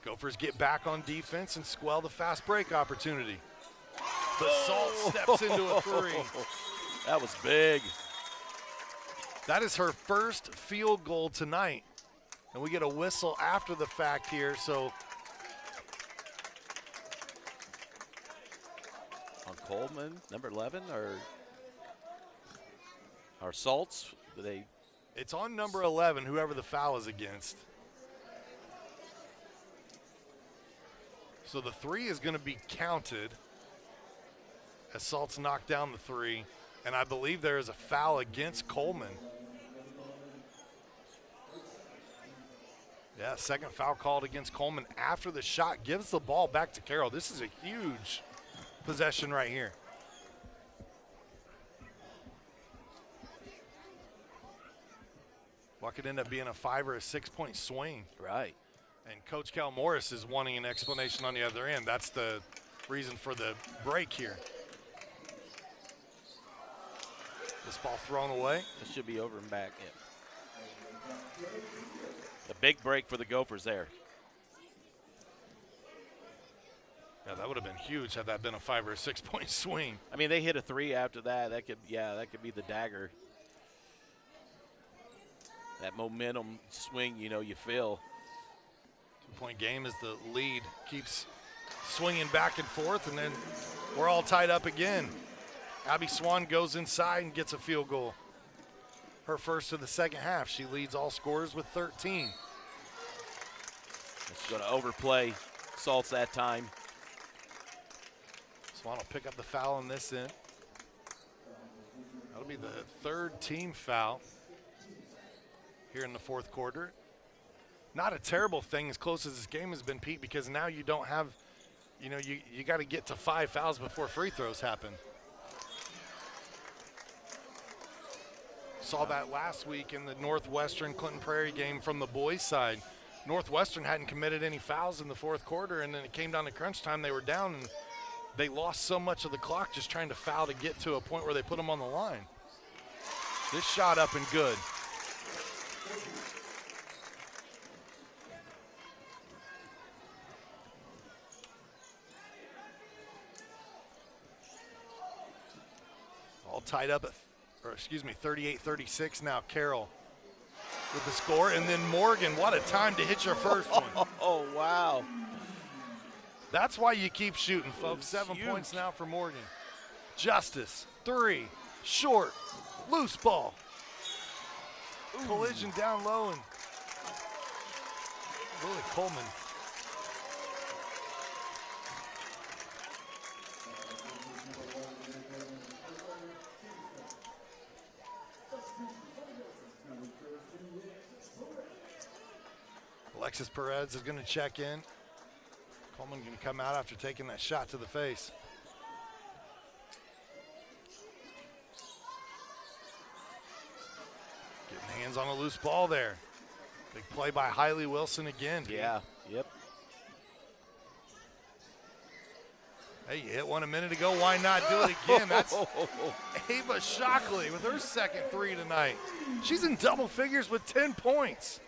Gophers get back on defense and squell the fast break opportunity. But Salt steps into a 3. That was big. That is her first field goal tonight. And we get a whistle after the fact here, so. On Coleman, number 11, or Salts, It's on number 11, whoever the foul is against. So the 3 is going to be counted as Salt's knocked down the 3, and I believe there is a foul against Coleman. Yeah, second foul called against Coleman after the shot. Gives the ball back to Carroll. This is a huge possession right here. What could end up being a 5 or a 6 point swing. Right. And Coach Cal Morris is wanting an explanation on the other end. That's the reason for the break here. This ball thrown away. This should be over and back. Yeah. The big break for the Gophers there. Yeah, that would have been huge had that been a 5 or a 6 point swing. I mean, they hit a 3 after that. That could be the dagger. That momentum swing, you feel. 2 point game as the lead keeps swinging back and forth, and then we're all tied up again. Abby Swan goes inside and gets a field goal. Her first of the second half. She leads all scorers with 13. She's going to overplay Salts that time. Swan will pick up the foul on this end. That'll be the third team foul here in the fourth quarter. Not a terrible thing as close as this game has been, Pete, because now you don't have, you got to get to 5 fouls before free throws happen. Saw that last week in the Northwestern Clinton Prairie game from the boys' side. Northwestern hadn't committed any fouls in the fourth quarter, and then it came down to crunch time. They were down, and they lost so much of the clock just trying to foul to get to a point where they put them on the line. This shot up and good. All tied up at 38-36 now. Carroll with the score, and then Morgan, what a time to hit your first one. Oh, wow. That's why you keep shooting, folks. 7 points now for Morgan. Justice, 3, short, loose ball. Collision down low, and really Coleman. Alexis Perez is going to check in. Coleman going to come out after taking that shot to the face. Getting hands on a loose ball there. Big play by Hailey Wilson again. Yeah, yep. Hey, you hit one a minute ago. Why not do it again? That's Ava Shockley with her second 3 tonight. She's in double figures with 10 points.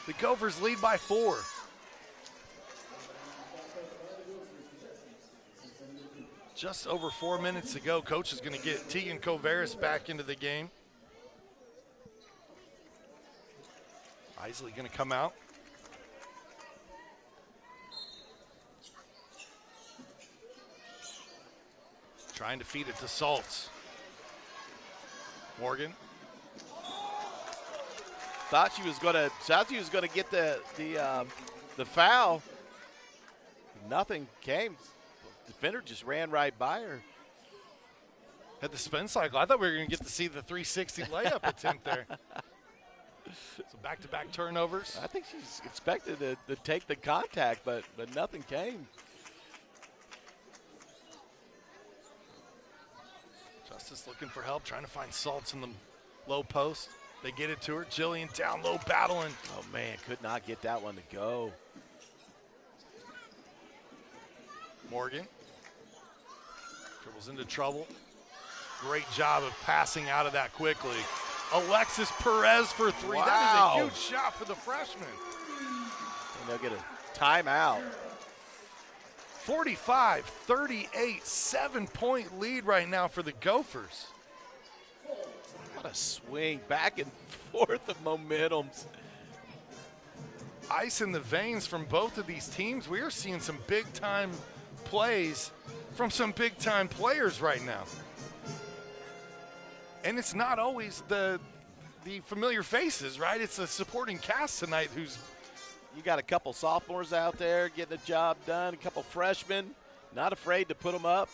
The Gophers lead by 4. Just over 4 minutes to go. Coach is going to get Tegan Covaris back into the game. Isley going to come out. Trying to feed it to Salts. Morgan. Thought she was gonna get the foul. Nothing came. The defender just ran right by her. Had the spin cycle. I thought we were gonna get to see the 360 layup attempt there. So back-to-back turnovers. I think she's expected to take the contact, but nothing came. Justice looking for help, trying to find Salts in the low post. They get it to her. Jillian down low battling. Oh, man, could not get that one to go. Morgan dribbles into trouble. Great job of passing out of that quickly. Alexis Perez for 3. Wow. That is a huge shot for the freshman. And they'll get a timeout. 45-38, 7-point lead right now for the Gophers. What a swing, back and forth of momentums. Ice in the veins from both of these teams. We are seeing some big-time plays from some big-time players right now. And it's not always the familiar faces, right? It's the supporting cast tonight who's... You got a couple sophomores out there getting the job done, a couple freshmen, not afraid to put them up.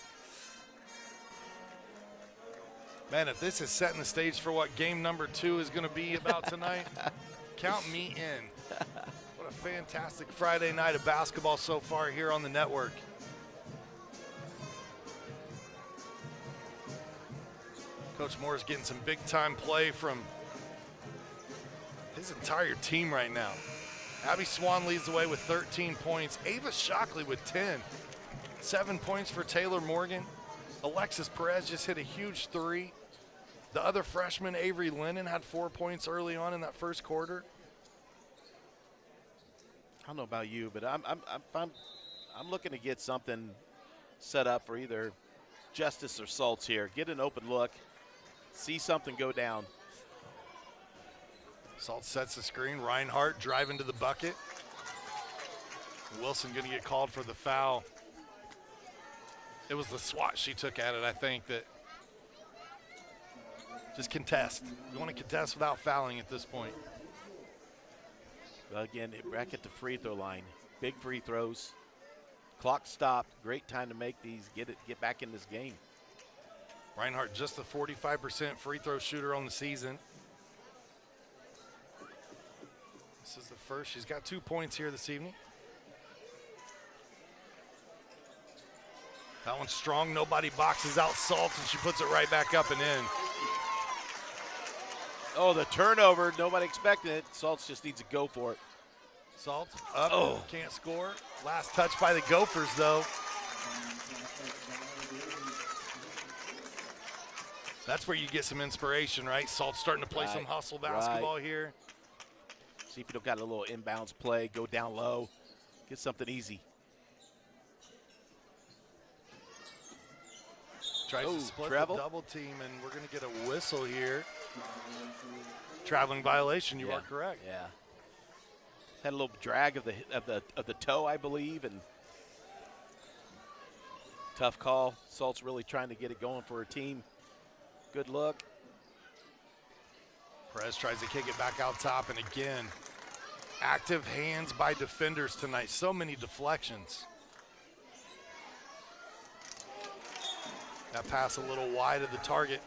Man, if this is setting the stage for what game number 2 is going to be about tonight, count me in. fantastic Friday night of basketball so far here on the network. Coach Moore's getting some big-time play from his entire team right now. Abby Swan leads the way with 13 points. Ava Shockley with 10. 7 points for Taylor Morgan. Alexis Perez just hit a huge three. The other freshman, Avery Lennon, had 4 points early on in that first quarter. I don't know about you, but I'm looking to get something set up for either Justice or Salts here. Get an open look, see something go down. Salt sets the screen. Reinhardt driving to the bucket. Wilson going to get called for the foul. It was the swat she took at it, I think, that just contest. You want to contest without fouling at this point. Well, again, back at the free throw line. Big free throws. Clock stopped. Great time to make these. Get back in this game. Reinhardt just the 45% free throw shooter on the season. This is the first. She's got 2 points here this evening. That one's strong. Nobody boxes out Salts, and she puts it right back up and in. Oh, the turnover. Nobody expected it. Salts just needs to go for it. Salts up. Can't score. Last touch by the Gophers, though. That's where you get some inspiration, right? Salt's starting to play some hustle basketball here. See if you don't got a little inbounds play. Go down low. Get something easy. Tries to split the double team, and we're going to get a whistle here. Traveling violation. You are correct. Yeah. Had a little drag of the toe, I believe, and tough call. Salt's really trying to get it going for her team. Good look. Perez tries to kick it back out top, and again, active hands by defenders tonight. So many deflections. That pass a little wide of the target.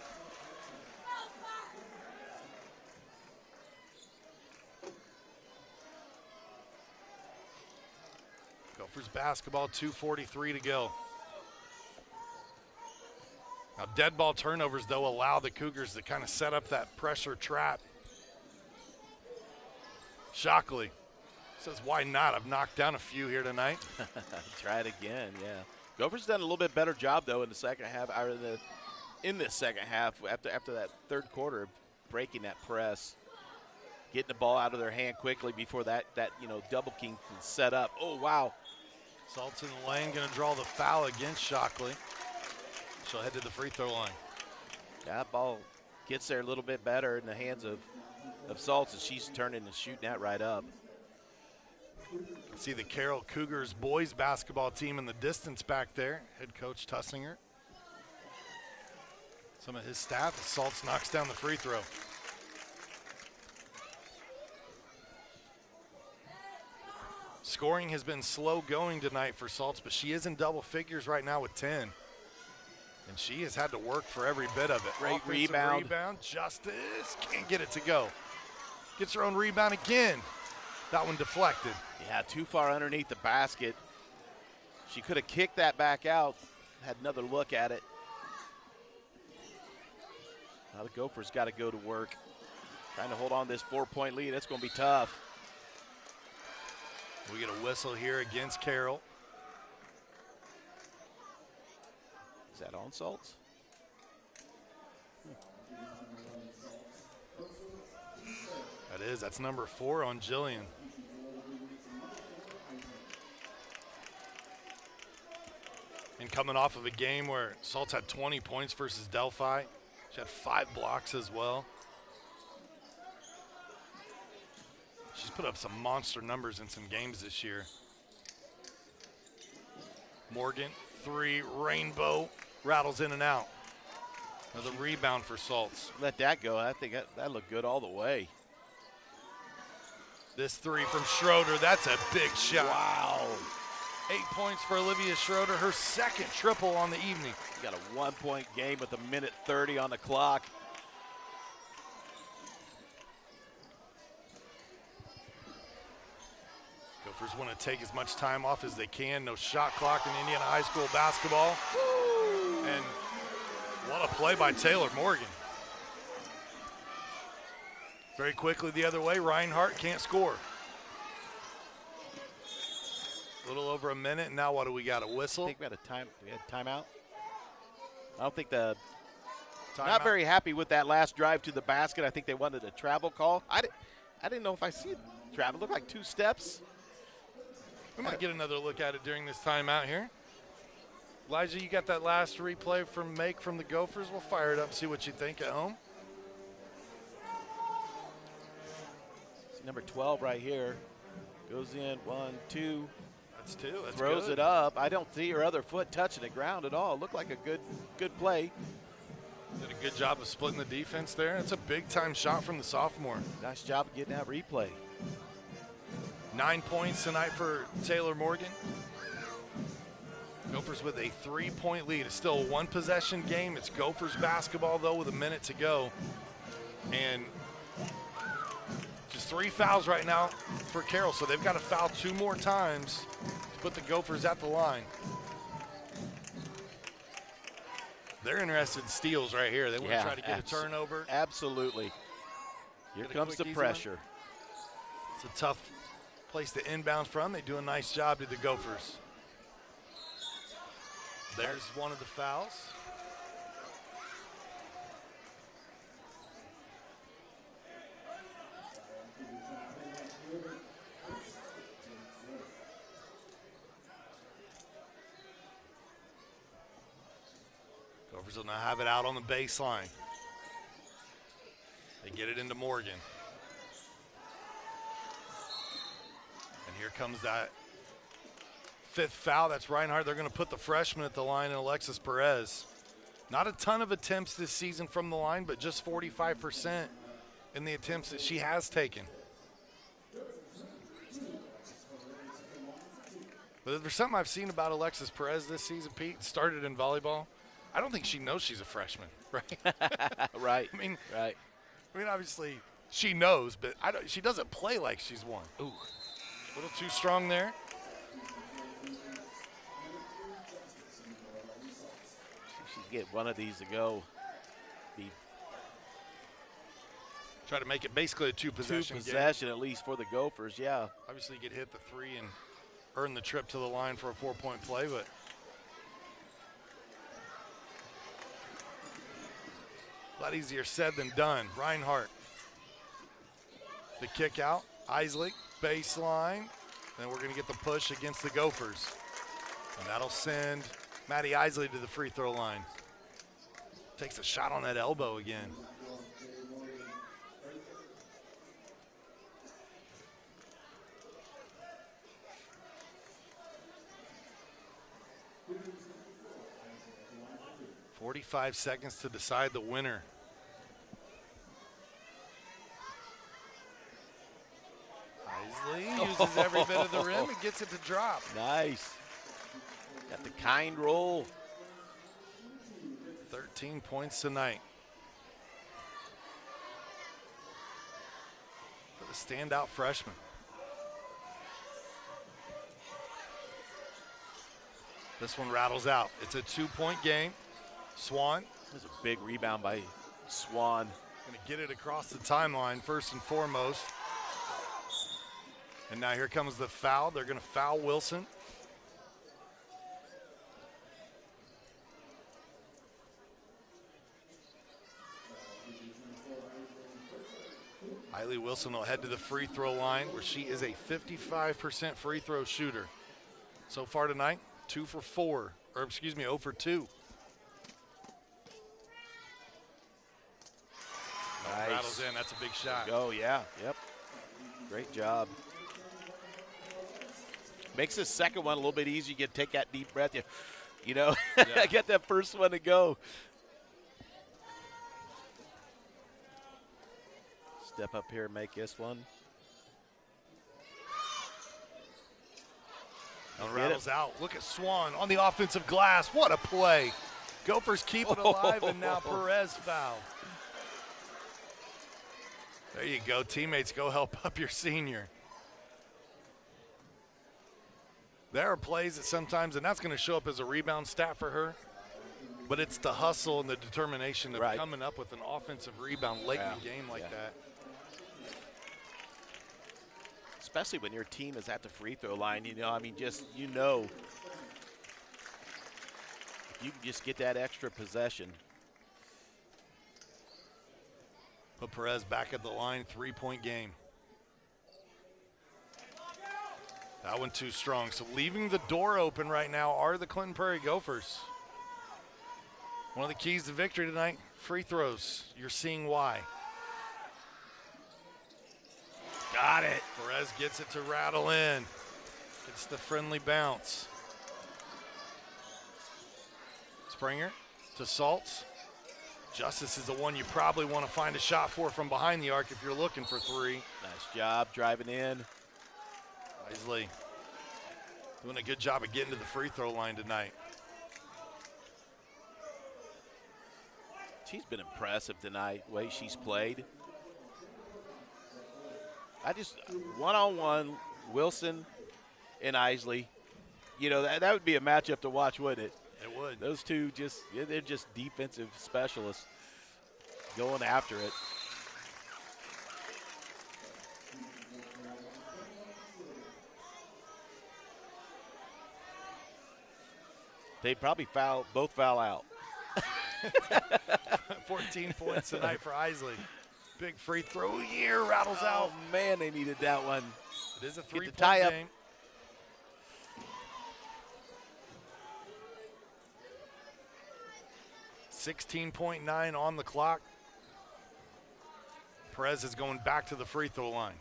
Gophers basketball, 2:43 to go. Now, dead ball turnovers, though, allow the Cougars to kind of set up that pressure trap. Shockley says, why not? I've knocked down a few here tonight. Try it again, yeah. Gophers done a little bit better job, though, in the second half, in this second half, after that third quarter, breaking that press, getting the ball out of their hand quickly before that double king can set up. Oh, wow. Salts in the lane, going to draw the foul against Shockley. She'll head to the free throw line. That ball gets there a little bit better in the hands of Salts, and she's turning and shooting that right up. See the Carroll Cougars boys basketball team in the distance back there. Head coach Tussinger. Some of his staff. Salts knocks down the free throw. Scoring has been slow going tonight for Salts, but she is in double figures right now with 10. And she has had to work for every bit of it. Great rebound. Justice can't get it to go. Gets her own rebound again. That one deflected. Yeah, too far underneath the basket. She could have kicked that back out. Had another look at it. Now the Gophers got to go to work. Trying to hold on to this 4-point lead. That's going to be tough. We get a whistle here against Carroll. Is that on Salts? That is. That's number 4 on Jillian. And coming off of a game where Salts had 20 points versus Delphi. She had 5 blocks as well. She's put up some monster numbers in some games this year. Morgan, 3, Rainbow, rattles in and out. Another rebound for Salts. Let that go. I think that looked good all the way. This 3 from Schroeder, that's a big shot. Wow. 8 points for Olivia Schroeder, her second triple on the evening. Got a 1-point game with 1:30 on the clock. Gophers want to take as much time off as they can. No shot clock in Indiana high school basketball. And what a play by Taylor Morgan. Very quickly the other way, Reinhardt can't score. A little over a minute, and now what do we got, a whistle? I think we had a timeout. I don't think not very happy with that last drive to the basket. I think they wanted a travel call. I didn't know if I see it travel. It looked like 2 steps. We might get another look at it during this timeout here. Elijah, you got that last replay from the Gophers. We'll fire it up and see what you think at home. Number 12 right here. Goes in, 1, 2. That's 2. That's throws good. it up. I don't see her other foot touching the ground at all. It looked like a good play. Did a good job of splitting the defense there. It's a big-time shot from the sophomore. Nice job of getting that replay. 9 points tonight for Taylor Morgan. Gophers with a 3-point lead. It's still a 1-possession game. It's Gophers basketball, though, with a minute to go. And just 3 fouls right now for Carroll, so they've got to foul 2 more times to put the Gophers at the line. They're interested in steals right here. They want to try to get a turnover. Absolutely. Here comes the pressure. It's a tough place to inbound from. They do a nice job to the Gophers. There's one of the fouls. Gophers will now have it out on the baseline. They get it into Morgan. And here comes that 5th foul. That's Reinhardt. They're going to put the freshman at the line and Alexis Perez. Not a ton of attempts this season from the line, but just 45% in the attempts that she has taken. But if there's something I've seen about Alexis Perez this season, Pete, started in volleyball, I don't think she knows she's a freshman, right? Right. I mean, right. Obviously she knows, but she doesn't play like she's one. Ooh, a little too strong there. She'd get one of these to go. Try to make it basically a 2-possession game. 2-possession at least for the Gophers, yeah. Obviously you get hit the 3 and earn the trip to the line for a 4-point play, but a lot easier said than done. Reinhardt, the kick out. Isley, baseline. Then we're going to get the push against the Gophers. And that'll send Maddie Isley to the free throw line. Takes a shot on that elbow again. "45 seconds to decide the winner." Isley uses every bit of the rim and gets it to drop. Nice. Got the kind roll. 13 points tonight for the standout freshman. This one rattles out. It's a 2-point game. Swan. There's a big rebound by Swan. Going to get it across the timeline first and foremost. And now here comes the foul. They're going to foul Wilson. Hailey Wilson will head to the free throw line where she is a 55% free throw shooter. So far tonight, 0 for 2. Nice. Rattles in, that's a big shot. Oh, yeah, yep. Great job. Makes this second one a little bit easier. You can take that deep breath. You know, Yeah. get that first one to go. Step up here and make this one. And rattles out. Look at Swan on the offensive glass. What a play. Gophers keep it alive, and now Perez foul. There you go. Teammates, go help up your senior. There are plays that sometimes, and that's going to show up as a rebound stat for her, but it's the hustle and the determination of coming up with an offensive rebound late in the game like that. Especially when your team is at the free throw line, you know, I mean, just, you know, you can just get that extra possession. Put Perez back at the line, 3-point game. That one too strong. So leaving the door open right now are the Clinton Prairie Gophers. One of the keys to victory tonight, free throws. You're seeing why. Got it. Perez gets it to rattle in. Gets the friendly bounce. Springer to Saltz. Justice is the one you probably want to find a shot for from behind the arc if you're looking for three. Nice job driving in. Isley doing a good job of getting to the free throw line tonight. She's been impressive tonight, the way she's played. I just, one-on-one, Wilson and Isley, you know, that would be a matchup to watch, wouldn't it? It would. Those two just, they're just defensive specialists going after it. They probably both foul out. 14 points tonight for Isley. Big free throw here, rattles out. Oh, man, they needed that one. It is a 3-point game. 16.9 on the clock. Perez is going back to the free throw line.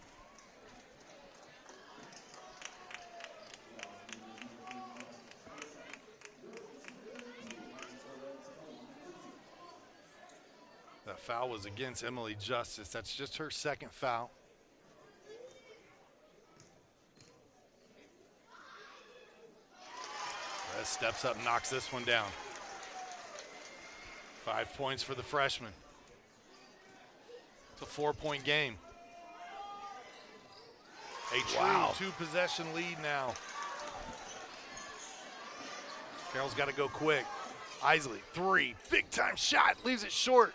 That foul was against Emily Justice. That's just her second foul. Perez steps up, knocks this one down. 5 points for the freshman. It's a 4-point game. A true two-possession lead now. Carroll's got to go quick. Isley, three, big-time shot, leaves it short.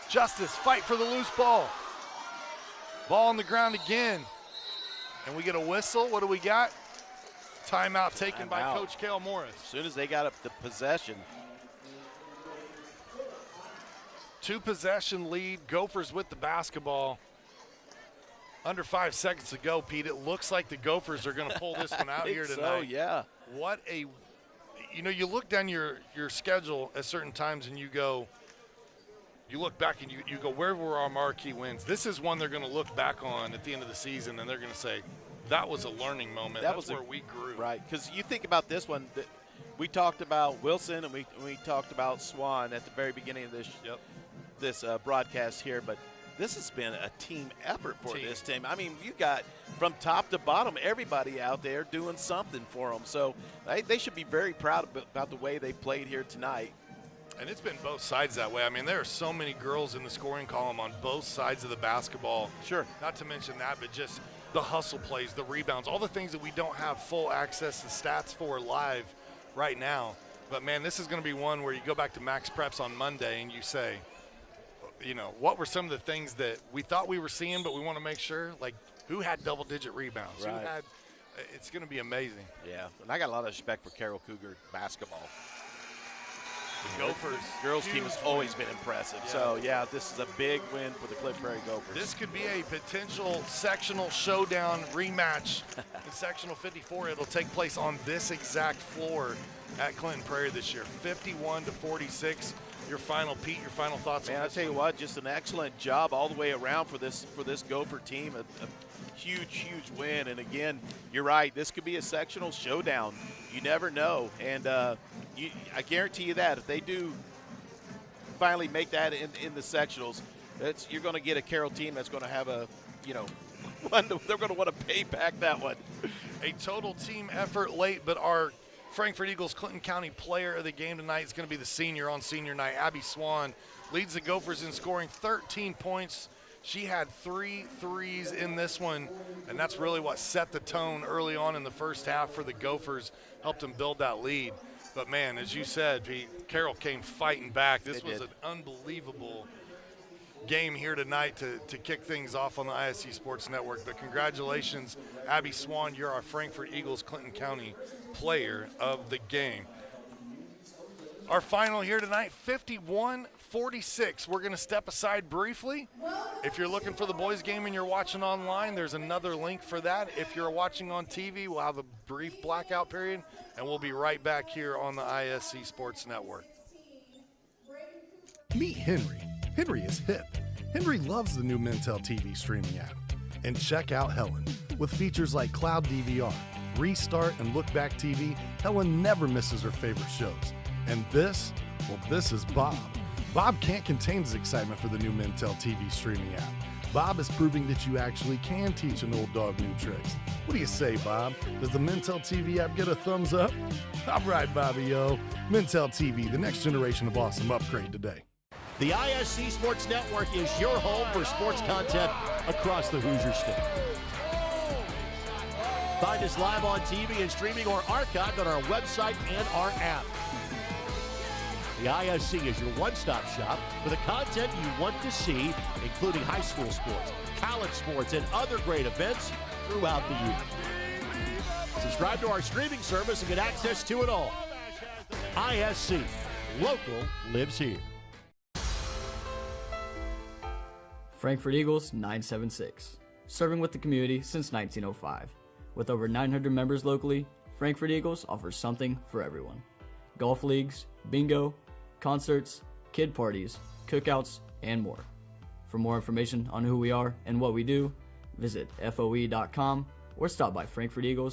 Justice, fight for the loose ball. Ball on the ground again. And we get a whistle. What do we got? Timeout taken by Coach Carroll Morris. As soon as they got up the possession. Two-possession lead, Gophers with the basketball. Under 5 seconds to go, Pete. It looks like the Gophers are going to pull this one out here tonight. So, yeah. What a, you know, you look down your schedule at certain times and you go, you look back and you go, where were our marquee wins? This is one they're going to look back on at the end of the season, and they're going to say, that was a learning moment. That's where we grew. Right, because you think about this one. We talked about Wilson and we talked about Swan at the very beginning of this broadcast here, but this has been a team effort for this team. I mean, you got from top to bottom everybody out there doing something for them. So they should be very proud about the way they played here tonight. And it's been both sides that way. I mean, there are so many girls in the scoring column on both sides of the basketball. Sure. Not to mention that, but just the hustle plays, the rebounds, all the things that we don't have full access to stats for live right now. But, man, this is going to be one where you go back to Max Preps on Monday and you say, you know, what were some of the things that we thought we were seeing, but we want to make sure, like, who had double-digit rebounds? Right. Who had – it's going to be amazing. Yeah, and I got a lot of respect for Carroll Cougar basketball. The Gophers. Girls team has always been impressive. Yeah. So, yeah, this is a big win for the Clinton Prairie Gophers. This could be a potential sectional showdown rematch in sectional 54. It'll take place on this exact floor at Clinton Prairie this year, 51-46. Your final, Pete, your final thoughts on this? Man, I tell you what, just an excellent job all the way around for this Gopher team. A huge win. And again, you're right. This could be a sectional showdown. You never know. And I guarantee you that if they do finally make that in the sectionals, you're going to get a Carroll team that's going to have a, you know, they're going to want to pay back that one. A total team effort late, but our Frankfort Eagles Clinton County player of the game tonight is going to be the senior on senior night. Abby Swan leads the Gophers in scoring 13 points, She had 3 threes in this one, and that's really what set the tone early on in the first half for the Gophers, helped them build that lead. But, man, as you said, Pete, Carroll came fighting back. This was an unbelievable game here tonight to kick things off on the ISC Sports Network. But congratulations, Abby Swan. You're our Frankfort Eagles Clinton County player of the game. Our final here tonight, 51-46. We're going to step aside briefly. If you're looking for the boys game and you're watching online, there's another link for that. If you're watching on TV, we'll have a brief blackout period, and we'll be right back here on the ISC Sports Network. Meet Henry. Henry is hip. Henry loves the new Mintel TV streaming app. And check out Helen. With features like Cloud DVR, Restart, and Look Back TV, Helen never misses her favorite shows. And this? Well, this is Bob. Bob can't contain his excitement for the new Mintel TV streaming app. Bob is proving that you actually can teach an old dog new tricks. What do you say, Bob? Does the Mintel TV app get a thumbs up? All right, Bobby-o. Mintel TV, the next generation of awesome. Upgrade today. The ISC Sports Network is your home for sports content across the Hoosier State. Find us live on TV and streaming or archived on our website and our app. The ISC is your one-stop shop for the content you want to see, including high school sports, college sports, and other great events throughout the year. Subscribe to our streaming service and get access to it all. ISC, local lives here. Frankfort Eagles 976, serving with the community since 1905. With over 900 members locally, Frankfort Eagles offers something for everyone. Golf leagues, bingo, concerts, kid parties, cookouts, and more. For more information on who we are and what we do, visit FOE.com or stop by Frankfort Eagles